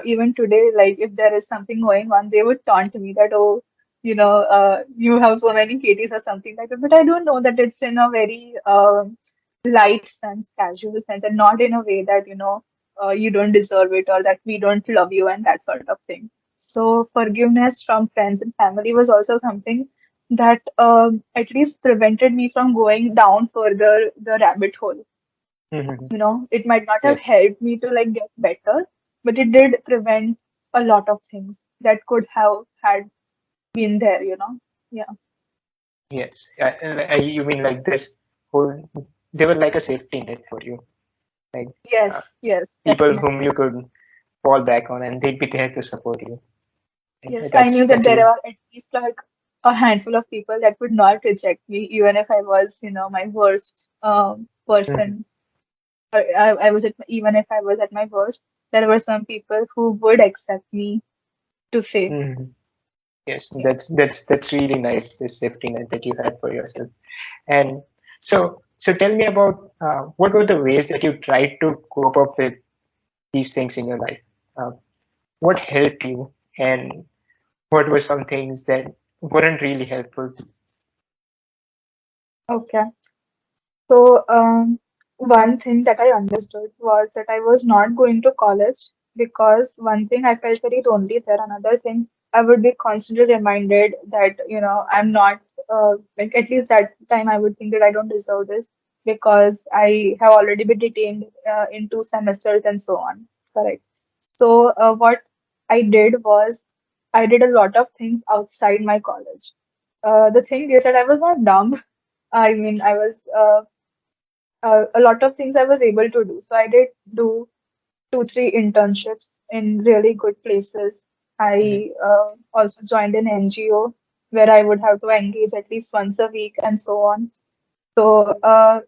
[SPEAKER 2] even today, like if there is something going on, they would taunt me that, oh, you have so many KTs or something like that. But I don't know that it's in a very light sense, casual sense, and not in a way that, you don't deserve it or that we don't love you and that sort of thing. So forgiveness from friends and family was also something that at least prevented me from going down further the rabbit hole.
[SPEAKER 1] Mhm.
[SPEAKER 2] It might not have
[SPEAKER 1] Yes.
[SPEAKER 2] helped me to like get better, but it did prevent a lot of things that could have had been there. Yeah.
[SPEAKER 1] Yes. You mean like this whole, they were like a safety net for you, like uh,
[SPEAKER 2] Yes, yes,
[SPEAKER 1] people
[SPEAKER 2] definitely.
[SPEAKER 1] whom you could fall back on, and they'd be there to support you.
[SPEAKER 2] Yes,
[SPEAKER 1] And
[SPEAKER 2] I knew that
[SPEAKER 1] that's
[SPEAKER 2] there
[SPEAKER 1] really.
[SPEAKER 2] are at least like a handful of people that would not reject me, even if I was, my worst
[SPEAKER 1] Mhm.
[SPEAKER 2] person. Or I was even if I was at my worst, there were some people who would accept me to say,
[SPEAKER 1] Mhm. Yes,
[SPEAKER 2] yeah.
[SPEAKER 1] that's really nice. This safety net that you had for yourself. And so tell me about what were the ways that you tried to cope up with these things in your life? Uh, what helped you and what were some things that weren't really helpful?
[SPEAKER 2] Okay. So, one thing that I understood was that I was not going to college because one thing I felt very lonely there. Another thing, I would be constantly reminded that, I'm not, like, at least that time I would think that I don't deserve this because I have already been detained in 2 semesters and so on. Correct. So, what I did was I did a lot of things outside my college. The thing is that I was not dumb. I mean, I was a lot of things I was able to do. So I did do 2, 3 internships in really good places.
[SPEAKER 1] Mhm,
[SPEAKER 2] I also joined an NGO where I would have to engage at least once a week and so on. So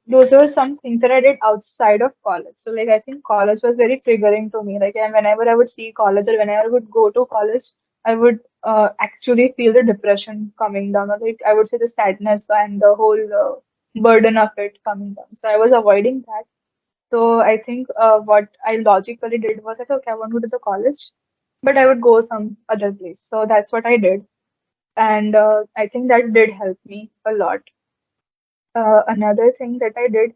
[SPEAKER 2] those were some things that I did outside of college. So like I think college was very triggering to me. Like and whenever I would see college or whenever I would go to college, I would actually feel the depression coming down, or like I would say the sadness and the whole burden of it coming down. So I was avoiding that. So I think what I logically did was like, okay, I want to go to the college, but I would go some other place. So that's what I did, and I think that did help me a lot. Another thing that I did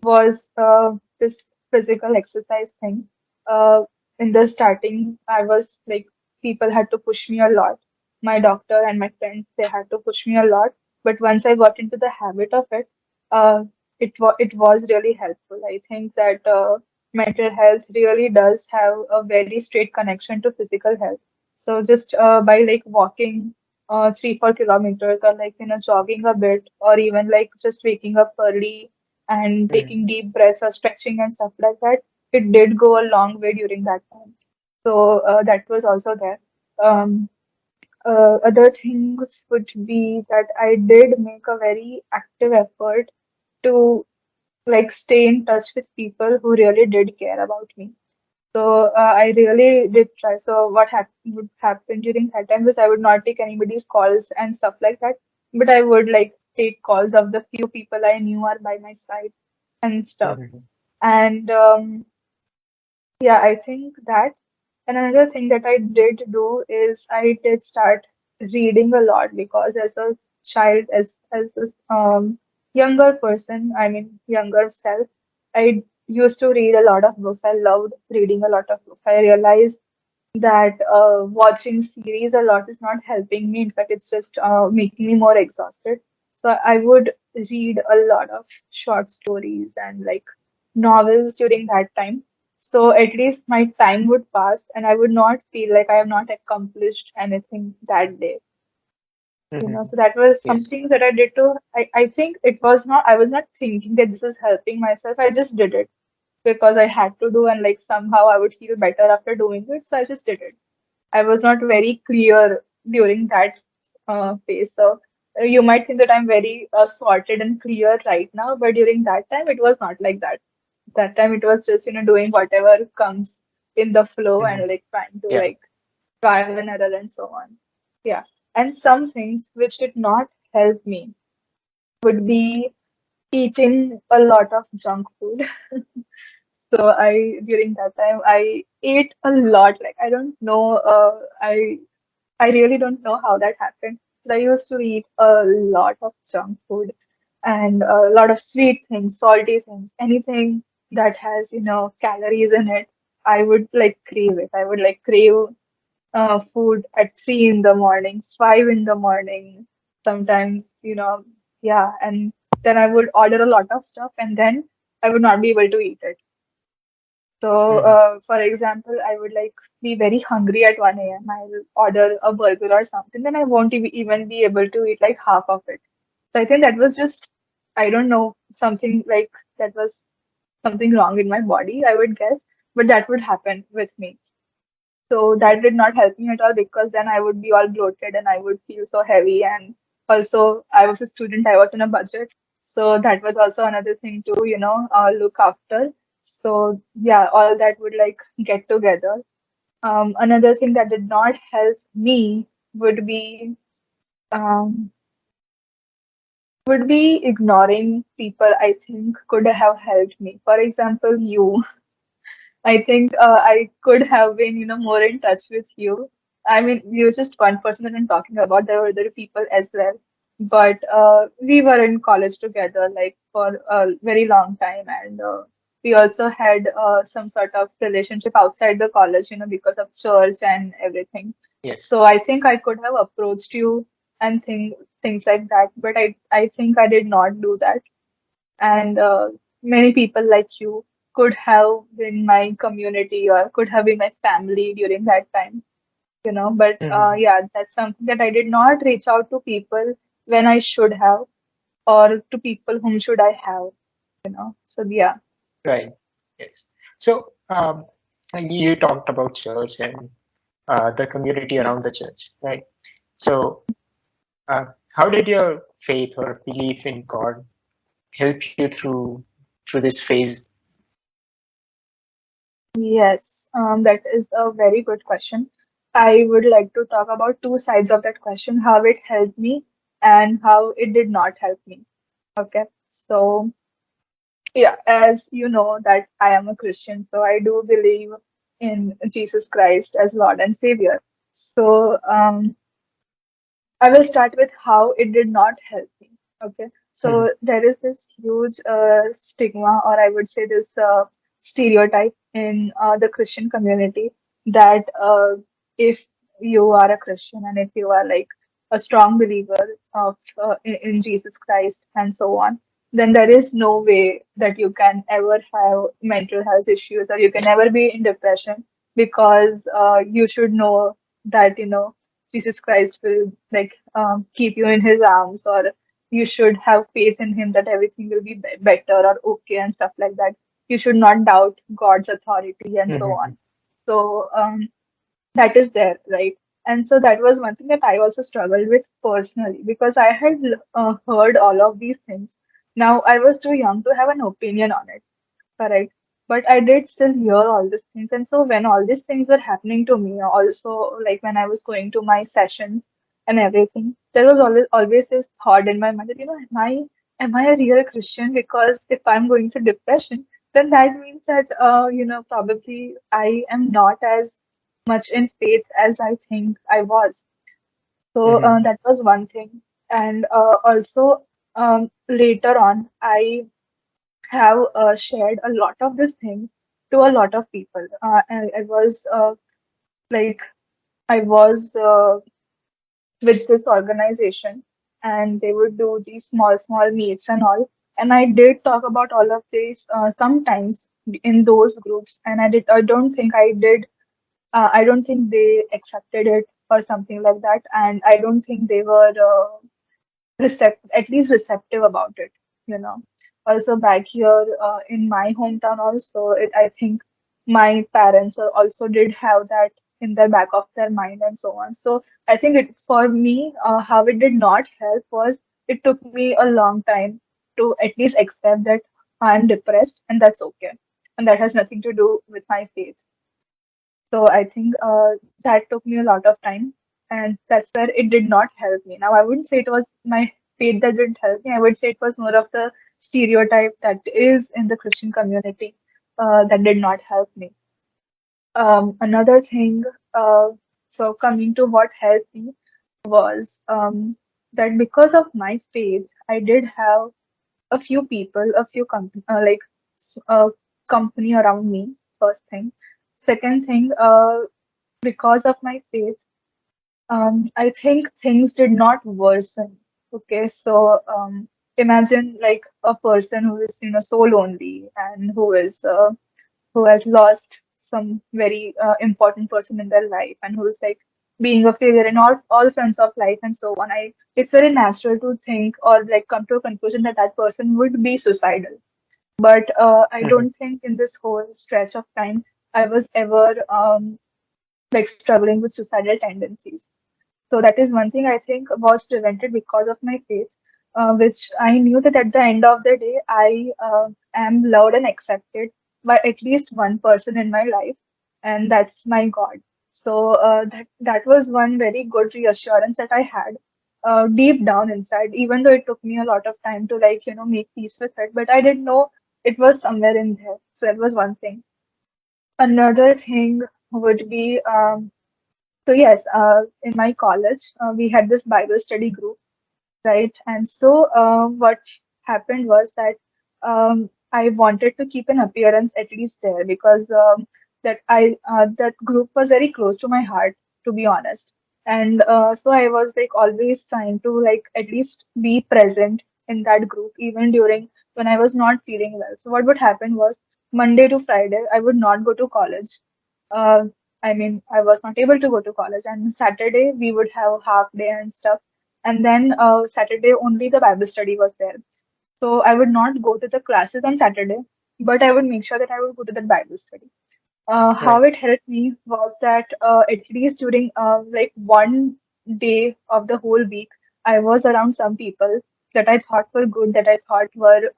[SPEAKER 2] was this physical exercise thing. Uh, in the starting, I was like, people had to push me a lot. My doctor and my friends, they had to push me a lot. But once I got into the habit of it, it was really helpful. I think that mental health really does have a very straight connection to physical health. So just by like walking 3, 4 kilometers or like jogging a bit or even like just waking up early and
[SPEAKER 1] mhm,
[SPEAKER 2] taking deep breaths or stretching and stuff like that, it did go a long way during that time. So that was also there. Um, Other things would be that I did make a very active effort to like stay in touch with people who really did care about me. So I really did try. So what would happen during that time was I would not take anybody's calls and stuff like that, but I would like take calls of the few people I knew are by my side and stuff.
[SPEAKER 1] mhm,
[SPEAKER 2] And yeah, I think that. And another thing that I did do is I did start reading a lot because as a child, as a younger person, I mean younger self, I used to read a lot of books. I loved reading a lot of books. I realized that watching series a lot is not helping me. In fact, it's just making me more exhausted. So I would read a lot of short stories and like novels during that time. So at least my time would pass and I would not feel like I have not accomplished anything that day.
[SPEAKER 1] mhm.
[SPEAKER 2] So that was
[SPEAKER 1] Yes.
[SPEAKER 2] something that I did to, I think it was not, I was not thinking that this is helping myself. I just did it because I had to do and like somehow I would feel better after doing it. So I just did it. I was not very clear during that phase. So you might think that I'm very sorted and clear right now, but during that time it was not like that. That time it was just doing whatever comes in the flow
[SPEAKER 1] Mhm.
[SPEAKER 2] and like trying to
[SPEAKER 1] Yeah.
[SPEAKER 2] like trial and error and so on. Yeah, and some things which did not help me would be eating a lot of junk food. So I during that time I ate a lot. Like I don't know. I really don't know how that happened. But I used to eat a lot of junk food and a lot of sweet things, salty things, anything that has, calories in it. I would like crave it. I would like crave food at 3 in the morning, 5 in the morning, sometimes, yeah. And then I would order a lot of stuff and then I would not be able to eat it. So,
[SPEAKER 1] Mhm,
[SPEAKER 2] for example, I would like be very hungry at 1 a.m. I'll order a burger or something, then I won't even be able to eat like half of it. So I think that was just, I don't know, something like that was something wrong in my body, I would guess, but that would happen with me. So that did not help me at all because then I would be all bloated and I would feel so heavy. And also, I was a student, I was on a budget. So that was also another thing to, look after. So yeah, all that would like get together. Another thing that did not help me would be um, ignoring people I think could have helped me. For example, you. I think I could have been, more in touch with you. I mean, you're just one person that I'm talking about. There were other people as well. But we were in college together like for a very long time. And we also had some sort of relationship outside the college, because of church and everything.
[SPEAKER 1] Yes.
[SPEAKER 2] So I think I could have approached you and things like that. But I think I did not do that. And many people like you could have been my community or could have been my family during that time. But
[SPEAKER 1] Mhm.
[SPEAKER 2] yeah, that's something that I did not reach out to people when I should have, or to people whom should I have. So yeah.
[SPEAKER 1] Right. Yes. So you talked about church and the community around the church, right? So how did your faith or belief in God help you through this phase?
[SPEAKER 2] Yes, that is a very good question. I would like to talk about two sides of that question, how it helped me and how it did not help me. Okay. So yeah, as you know that I am a Christian, so I do believe in Jesus Christ as Lord and Savior. So I will start with how it did not help me. Okay.
[SPEAKER 1] Mhm.
[SPEAKER 2] So there is this huge stigma, or I would say this stereotype in the Christian community that if you are a Christian and if you are like a strong believer of in Jesus Christ and so on, then there is no way that you can ever have mental health issues or you can
[SPEAKER 1] Yeah.
[SPEAKER 2] never be in depression because you should know that Jesus Christ will like keep you in his arms, or you should have faith in him that everything will be better or okay and stuff like that. You should not doubt God's authority and so
[SPEAKER 1] Mhm.
[SPEAKER 2] on. So that is there, right? And so that was one thing that I also struggled with personally because I had heard all of these things. Now I was too young to have an opinion on it. Correct. But I did still hear all these things. And so when all these things were happening to me, also like when I was going to my sessions and everything, there was always this thought in my mind that, am I a real Christian? Because if I'm going through depression, then that means that probably I am not as much in faith as I think I was. So
[SPEAKER 1] Mhm.
[SPEAKER 2] that was one thing. And also later on, I have shared a lot of these things to a lot of people. And I was like, I was with this organization, and they would do these small meets and all. And I did talk about all of this sometimes in those groups, and I don't think I did. I don't think they accepted it or something like that, and I don't think they were at least receptive about it. Also back here in my hometown also, I think my parents also did have that in their back of their mind and so on. So I think it for me, how it did not help was it took me a long time to at least accept that I'm depressed and that's okay. And that has nothing to do with my faith. So I think that took me a lot of time, and that's where it did not help me. Now, I wouldn't say it was my faith that didn't help me. I would say it was more of the stereotype that is in the Christian community that did not help me. Another thing, uh, so coming to what helped me was that because of my faith, I did have a few people, a few company around me. First thing. Second thing, because of my faith, I think things did not worsen. Okay, so imagine like a person who is, so lonely and who has lost some very important person in their life and who's like being a failure in all fronts of life and so on. It's very natural to think or like come to a conclusion that that person would be suicidal. But I
[SPEAKER 1] Mhm.
[SPEAKER 2] don't think in this whole stretch of time I was ever like struggling with suicidal tendencies. So that is one thing I think was prevented because of my faith, which I knew that at the end of the day, I am loved and accepted by at least one person in my life, and that's my God. So that was one very good reassurance that I had deep down inside, even though it took me a lot of time to like make peace with it, but I didn't know it was somewhere in there. So that was one thing. Another thing would be So yes, in my college, we had this Bible study group, right? And so what happened was that I wanted to keep an appearance at least there because that group was very close to my heart, to be honest. And so I was like always trying to like at least be present in that group, even during when I was not feeling well. So what would happen was Monday to Friday, I would not go to college. Uh, I mean, I was not able to go to college, and Saturday we would have half day and stuff, and then Saturday only the Bible study was there. So I would not go to the classes on Saturday, but I would make sure that I would go to the Bible study. How
[SPEAKER 1] Right.
[SPEAKER 2] it helped me was that at least during like one day of the whole week, I was around some people that I thought were good, that I thought were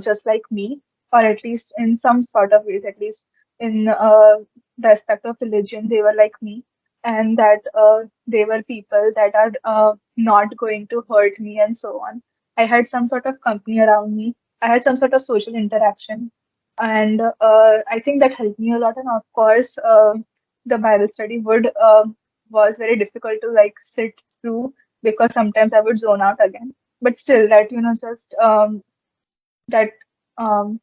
[SPEAKER 2] just like me, or at least in some sort of ways, at least in the aspect of religion, they were like me, and that they were people that are not going to hurt me, and so on. I had some sort of company around me. I had some sort of social interaction, and I think that helped me a lot. And of course, the Bible study would was very difficult to like sit through because sometimes I would zone out again. But still, that just that um,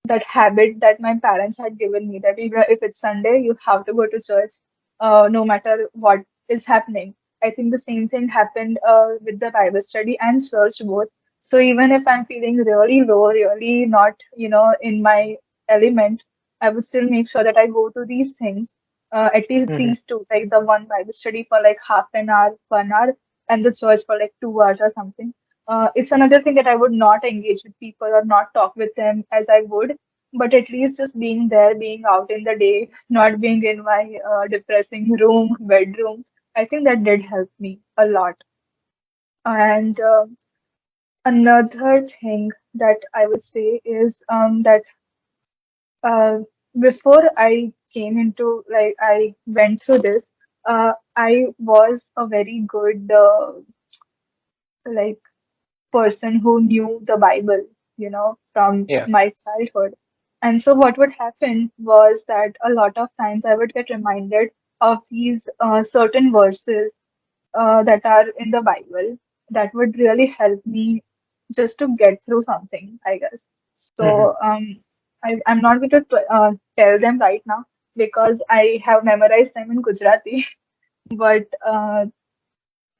[SPEAKER 2] that habit that my parents had given me that even if it's Sunday, you have to go to church, no matter what is happening. I think the same thing happened with the Bible study and church both. So even if I'm feeling really low, really not, in my element, I would still make sure that I go to these things, at least
[SPEAKER 1] Mm-hmm.
[SPEAKER 2] these two, like the one Bible study for like half an hour, 1 hour, and the church for like 2 hours or something. It's another thing that I would not engage with people or not talk with them as I would, but at least just being there, being out in the day, not being in my depressing room, bedroom, I think that did help me a lot. And another thing that I would say is that uh, before I came into, like, I went through this, I was a very good, like, person who knew the Bible, from
[SPEAKER 1] Yeah.
[SPEAKER 2] my childhood. And so what would happen was that a lot of times I would get reminded of these certain verses that are in the Bible that would really help me just to get through something, I guess.
[SPEAKER 1] Mm-hmm.
[SPEAKER 2] So I'm not going to tell them right now because I have memorized them in Gujarati, but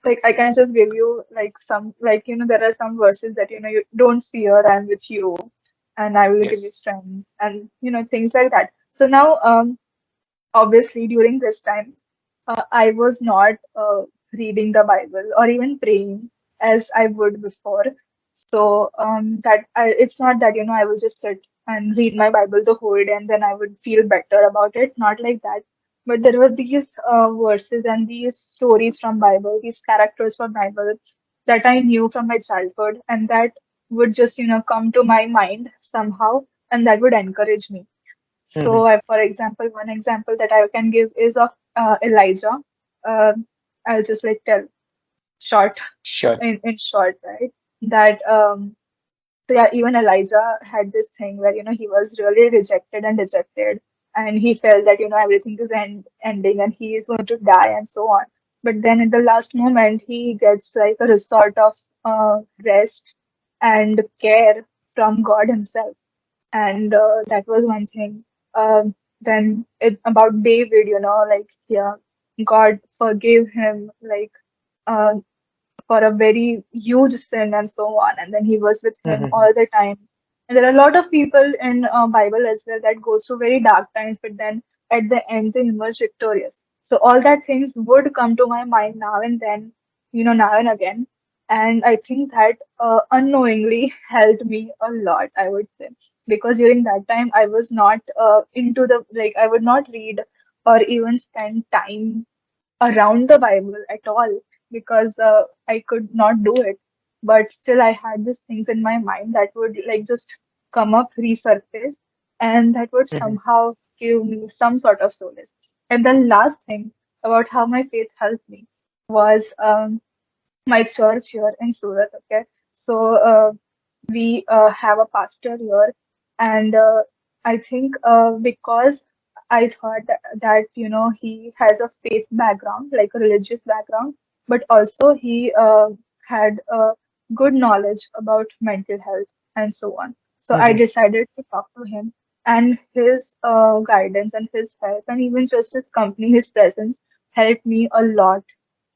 [SPEAKER 2] like I can just give you like some like there are some verses that you don't fear, I'm with you, and I will give you
[SPEAKER 1] Yes.
[SPEAKER 2] strength, and things like that. So now obviously during this time I was not reading the Bible or even praying as I would before. So it's not that I will just sit and read my Bible the whole day and then I would feel better about it. Not like that. But there were these verses and these stories from Bible, these characters from Bible that I knew from my childhood, and that would just come to my mind somehow, and that would encourage me.
[SPEAKER 1] Mm-hmm.
[SPEAKER 2] So, for example, one example that I can give is of Elijah. Uh, I'll just like tell short
[SPEAKER 1] Sure.
[SPEAKER 2] in short, right? That so yeah, even Elijah had this thing where he was really rejected and dejected, and he felt that everything is ending and he is going to die and so on. But then at the last moment, he gets like a resort of rest and care from God Himself, and that was one thing. Then about David, like yeah, God forgave him like uh, for a very huge sin and so on, and then He was with him
[SPEAKER 1] Mm-hmm.
[SPEAKER 2] all the time. And there are a lot of people in Bible as well that go through very dark times, but then at the end they emerge victorious. So all that things would come to my mind now and then, now and again. And I think that unknowingly helped me a lot, I would say, because during that time I was not into the like I would not read or even spend time around the Bible at all because I could not do it. But still, I had these things in my mind that would like just come up, resurface, and that would
[SPEAKER 1] Mm-hmm.
[SPEAKER 2] somehow give me some sort of solace. And the last thing about how my faith helped me was my church here in Surat. Okay, so we have a pastor here, and I think because I thought that he has a faith background, like a religious background, but also he had a good knowledge about mental health and so on. So I
[SPEAKER 1] Hmm.
[SPEAKER 2] decided to talk to him, and his guidance and his help, and even just his company, his presence helped me a lot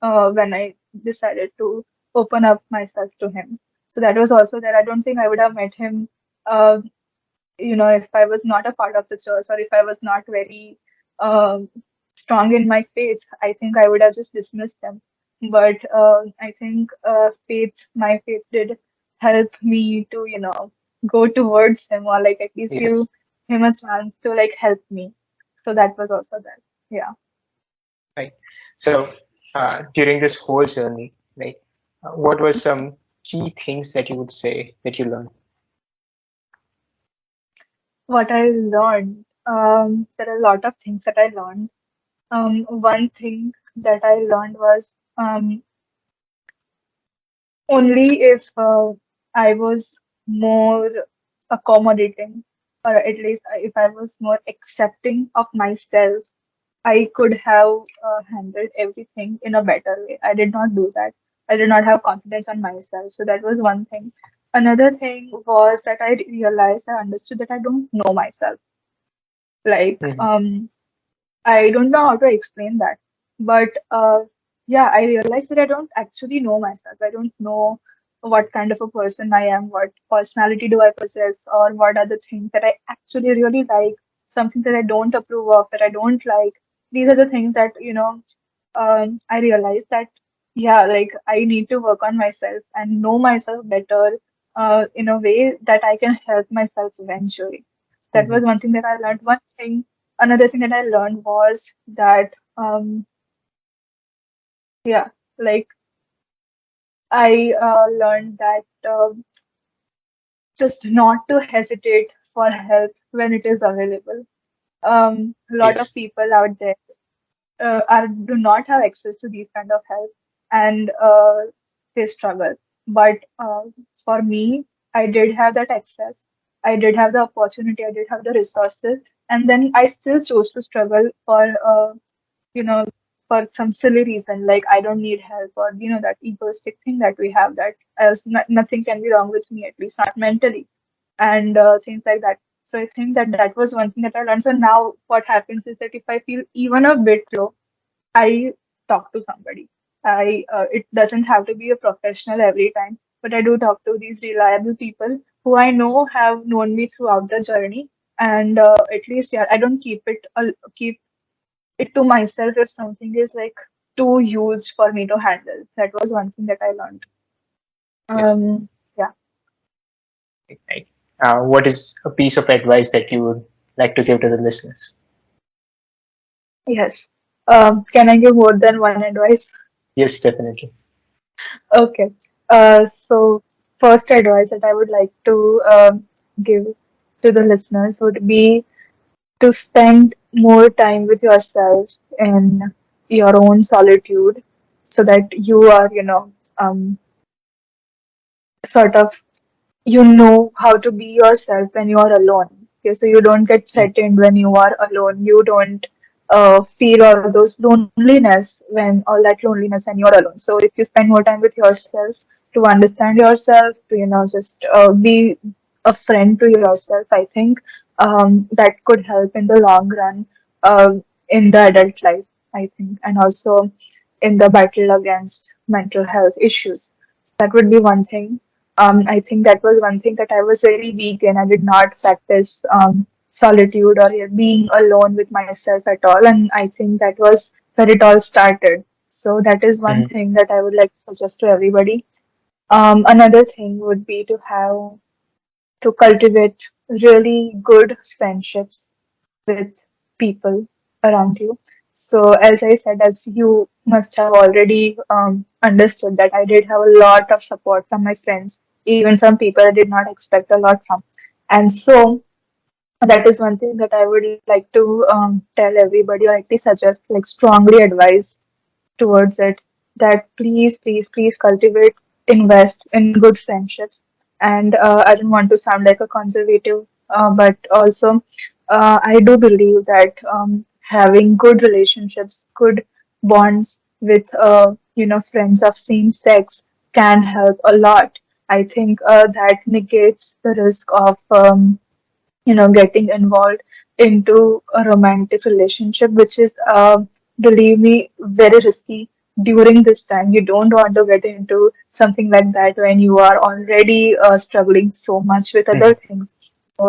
[SPEAKER 2] when I decided to open up myself to him. So that was also there. I don't think I would have met him. Uh, if I was not a part of the church, or if I was not very um, strong in my faith, I think I would have just dismissed them. But I think my faith did help me to, go towards him, or like at least give
[SPEAKER 1] Yes.
[SPEAKER 2] him a chance to like help me. So that was also there. Yeah.
[SPEAKER 1] Right. So during this whole journey, right, what were some key things that you would say that you learned?
[SPEAKER 2] What I learned, there are a lot of things that I learned. One thing that I learned was only if I was more accommodating, or at least if I was more accepting of myself, I could have handled everything in a better way. I did not do that. I did not have confidence on myself. So that was one thing. Another thing was that I realized, I understood that I don't know myself. Like,
[SPEAKER 1] Hmm.
[SPEAKER 2] I don't know how to explain that. But yeah, I realized that I don't actually know myself. I don't know what kind of a person I am, what personality do I possess, or what are the things that I actually really like, something that I don't approve of, that I don't like. These are the things that, I realized that, yeah, like I need to work on myself and know myself better in a way that I can help myself eventually. That
[SPEAKER 1] Hmm.
[SPEAKER 2] was one thing that I learned. One thing Another thing that I learned was that, yeah, like I learned that just not to hesitate for help when it is available. A lot of
[SPEAKER 1] Yes.
[SPEAKER 2] people out there do not have access to these kind of help, and they struggle. But for me, I did have that access. I did have the opportunity. I did have the resources, and then I still chose to struggle you know, for some silly reason, like I don't need help, or that egoistic thing that we have, that nothing can be wrong with me, at least not mentally, and things like that. So I think that that was one thing that I learned. So now what happens is that if I feel even a bit low, I talk to somebody. It doesn't have to be a professional every time, but I do talk to these reliable people who I know have known me throughout the journey, and at least, yeah, I don't keep it to myself if something is like too huge for me to handle. That was one thing that I learned.
[SPEAKER 1] Yes.
[SPEAKER 2] Yeah,
[SPEAKER 1] Right. What is a piece of advice that you would like to give to the listeners?
[SPEAKER 2] yes. Can I give more than one advice?
[SPEAKER 1] Yes, definitely.
[SPEAKER 2] Okay. So first advice that I would like to give to the listeners would be to spend more time with yourself in your own solitude, so that you are, sort of you know how to be yourself when you are alone. Okay, so you don't get
[SPEAKER 1] Mm.
[SPEAKER 2] threatened when you are alone. You don't feel all those loneliness when you're alone. So if you spend more time with yourself to understand yourself, to just be a friend to yourself, I think that could help in the long run, in the adult life, I think, and also in the battle against mental health issues. That would be one thing. I think that was one thing that I was very weak in. I did not practice solitude or being alone with myself at all. And I think that was where it all started. So that is one
[SPEAKER 1] Mhm.
[SPEAKER 2] thing that I would like to suggest to everybody. Another thing would be to cultivate really good friendships with people around you. So, as I said, as you must have already understood, that I did have a lot of support from my friends, even from people I did not expect a lot from. And so, that is one thing that I would like to tell everybody, or at least suggest, like strongly advise towards it, that please, please, please cultivate, invest in good friendships. And I don't want to sound like a conservative, but also I do believe that having good relationships, good bonds with friends of same sex can help a lot. I think that negates the risk of getting involved into a romantic relationship, which is, believe me, very risky during this time. You don't want to get into something like that when you are already struggling so much with other
[SPEAKER 1] Mhm.
[SPEAKER 2] things. So,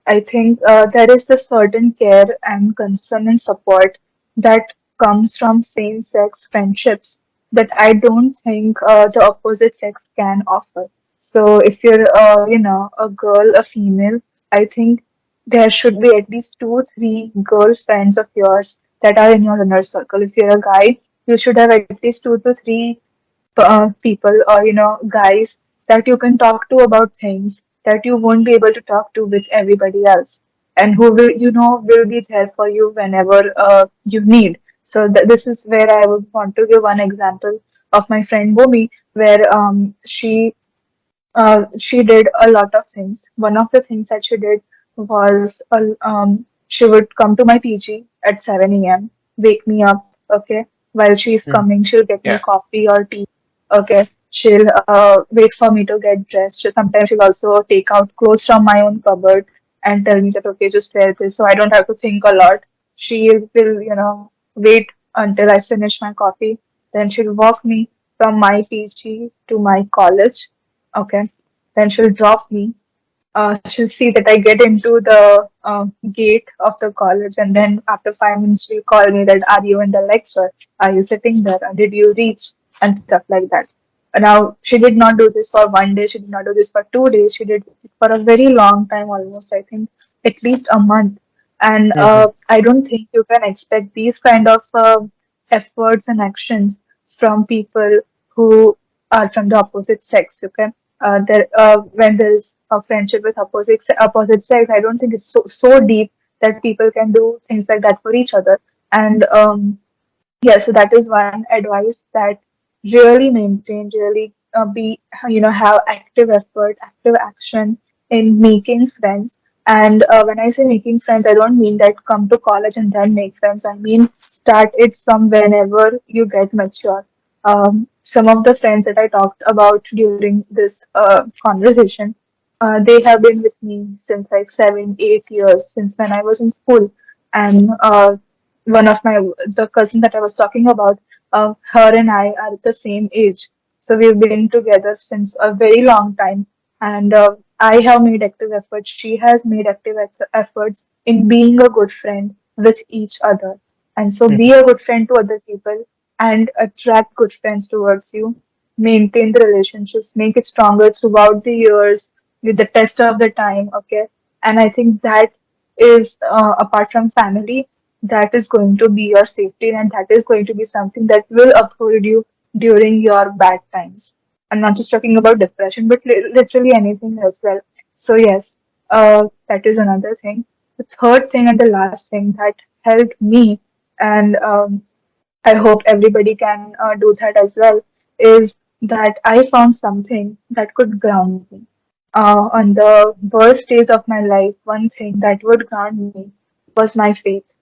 [SPEAKER 2] I think there is a certain care and concern and support that comes from same-sex friendships that I don't think the opposite sex can offer. So if you're, a girl, a female, I think there should be at least two, three girlfriends of yours that are in your inner circle. If you're a guy, you should have at least two to three people, or guys that you can talk to about things that you won't be able to talk to with everybody else, and who will be there for you whenever you need. So this is where I would want to give one example of my friend Bomi, where she did a lot of things. One of the things that she did was she would come to my PG at 7 a.m., wake me up, okay? While she's
[SPEAKER 1] Mhm.
[SPEAKER 2] coming, she'll get me
[SPEAKER 1] Yeah.
[SPEAKER 2] coffee or tea, okay? She'll wait for me to get dressed. Sometimes she'll also take out clothes from my own cupboard and tell me that, okay, just wear this, so I don't have to think a lot. She will, wait until I finish my coffee. Then she'll walk me from my PG to my college. Okay. Then she'll drop me. She'll see that I get into the gate of the college, and then after 5 minutes, she'll call me that, are you in the lecture? Are you sitting there? Did you reach? And stuff like that. Now, she did not do this for one day. She did not do this for 2 days. She did it for a very long time, almost, I think, at least a month. And
[SPEAKER 1] Mhm.
[SPEAKER 2] I don't think you can expect these kind of efforts and actions from people who are from the opposite sex. Okay, when there's a friendship with opposite sex, I don't think it's so deep that people can do things like that for each other. And yeah, so that is one advice, that really maintain, really be, have active effort, active action in making friends. And when I say making friends, I don't mean that come to college and then make friends. I mean start it from whenever you get mature. Some of the friends that I talked about during this conversation, they have been with me since like 7, 8 years, since when I was in school. And one of my the cousin that I was talking about, her and I are the same age, so we've been together since a very long time. And I have made active efforts. She has made active efforts in being a good friend with each other. And so, be
[SPEAKER 1] Mhm.
[SPEAKER 2] a good friend to other people and attract good friends towards you. Maintain the relationships, make it stronger throughout the years with the test of the time. Okay, and I think that is apart from family, that is going to be your safety, and that is going to be something that will uphold you during your bad times. I'm not just talking about depression, but literally anything as well. So, yes, that is another thing. The third thing and the last thing that helped me, and I hope everybody can do that as well, is that I found something that could ground me. On the worst days of my life, one thing that would ground me was my faith.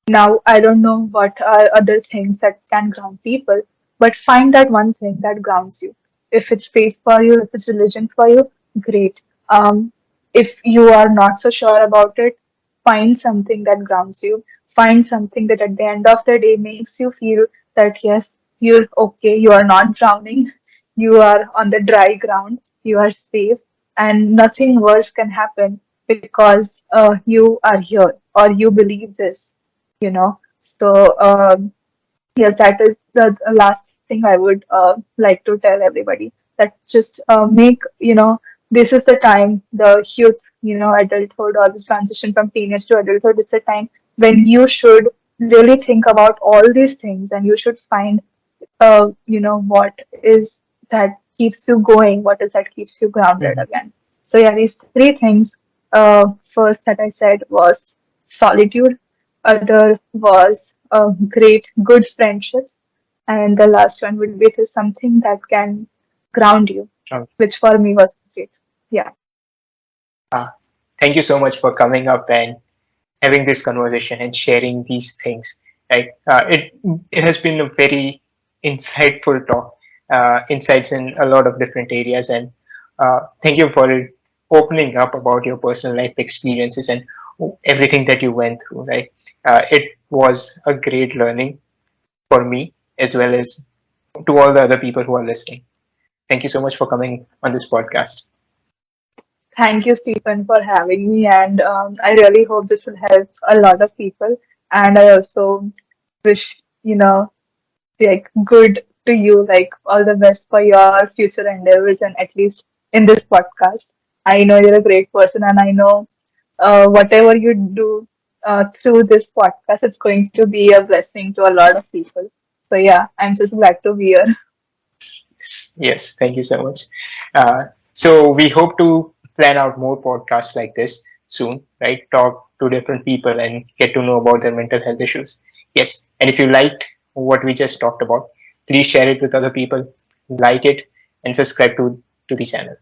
[SPEAKER 2] Now, I don't know what are other things that can ground people, but find that one thing that grounds you. If it's faith for you, if it's religion for you, great. If you are not so sure about it, find something that grounds you. Find something that at the end of the day makes you feel that yes, you're okay, you are not drowning, you are on the dry ground, you are safe, and nothing worse can happen because you are here or you believe this, so yes, that is the last thing I would like to tell everybody, that just make, this is the time, the youth, adulthood, or this transition from teenage to adulthood. It's a time when you should really think about all these things, and you should find what is that keeps you going, what is that keeps you grounded
[SPEAKER 1] Mhm.
[SPEAKER 2] again. So yeah, these three things, first that I said was solitude, other was great good friendships, and the last one would be to something that can ground you,
[SPEAKER 1] Okay.
[SPEAKER 2] which for me was faith. Yeah.
[SPEAKER 1] Uh, Thank you so much for coming up and having this conversation and sharing these things. Right? It has been a very insightful talk, insights in a lot of different areas, and thank you for opening up about your personal life experiences and everything that you went through. Right? It was a great learning for me as well as to all the other people who are listening. Thank you so much for coming on this podcast.
[SPEAKER 2] Thank you, Stephen, for having me. And I really hope this will help a lot of people. And I also wish, like good to you, like all the best for your future endeavors and at least in this podcast. I know you're a great person, and I know whatever you do through this podcast, it's going to be a blessing to a lot of people. So yeah, I'm just glad to be here.
[SPEAKER 1] Yes, thank you so much. So we hope to plan out more podcasts like this soon, right? Talk to different people and get to know about their mental health issues. Yes, and if you liked what we just talked about, please share it with other people, like it, and subscribe to the channel.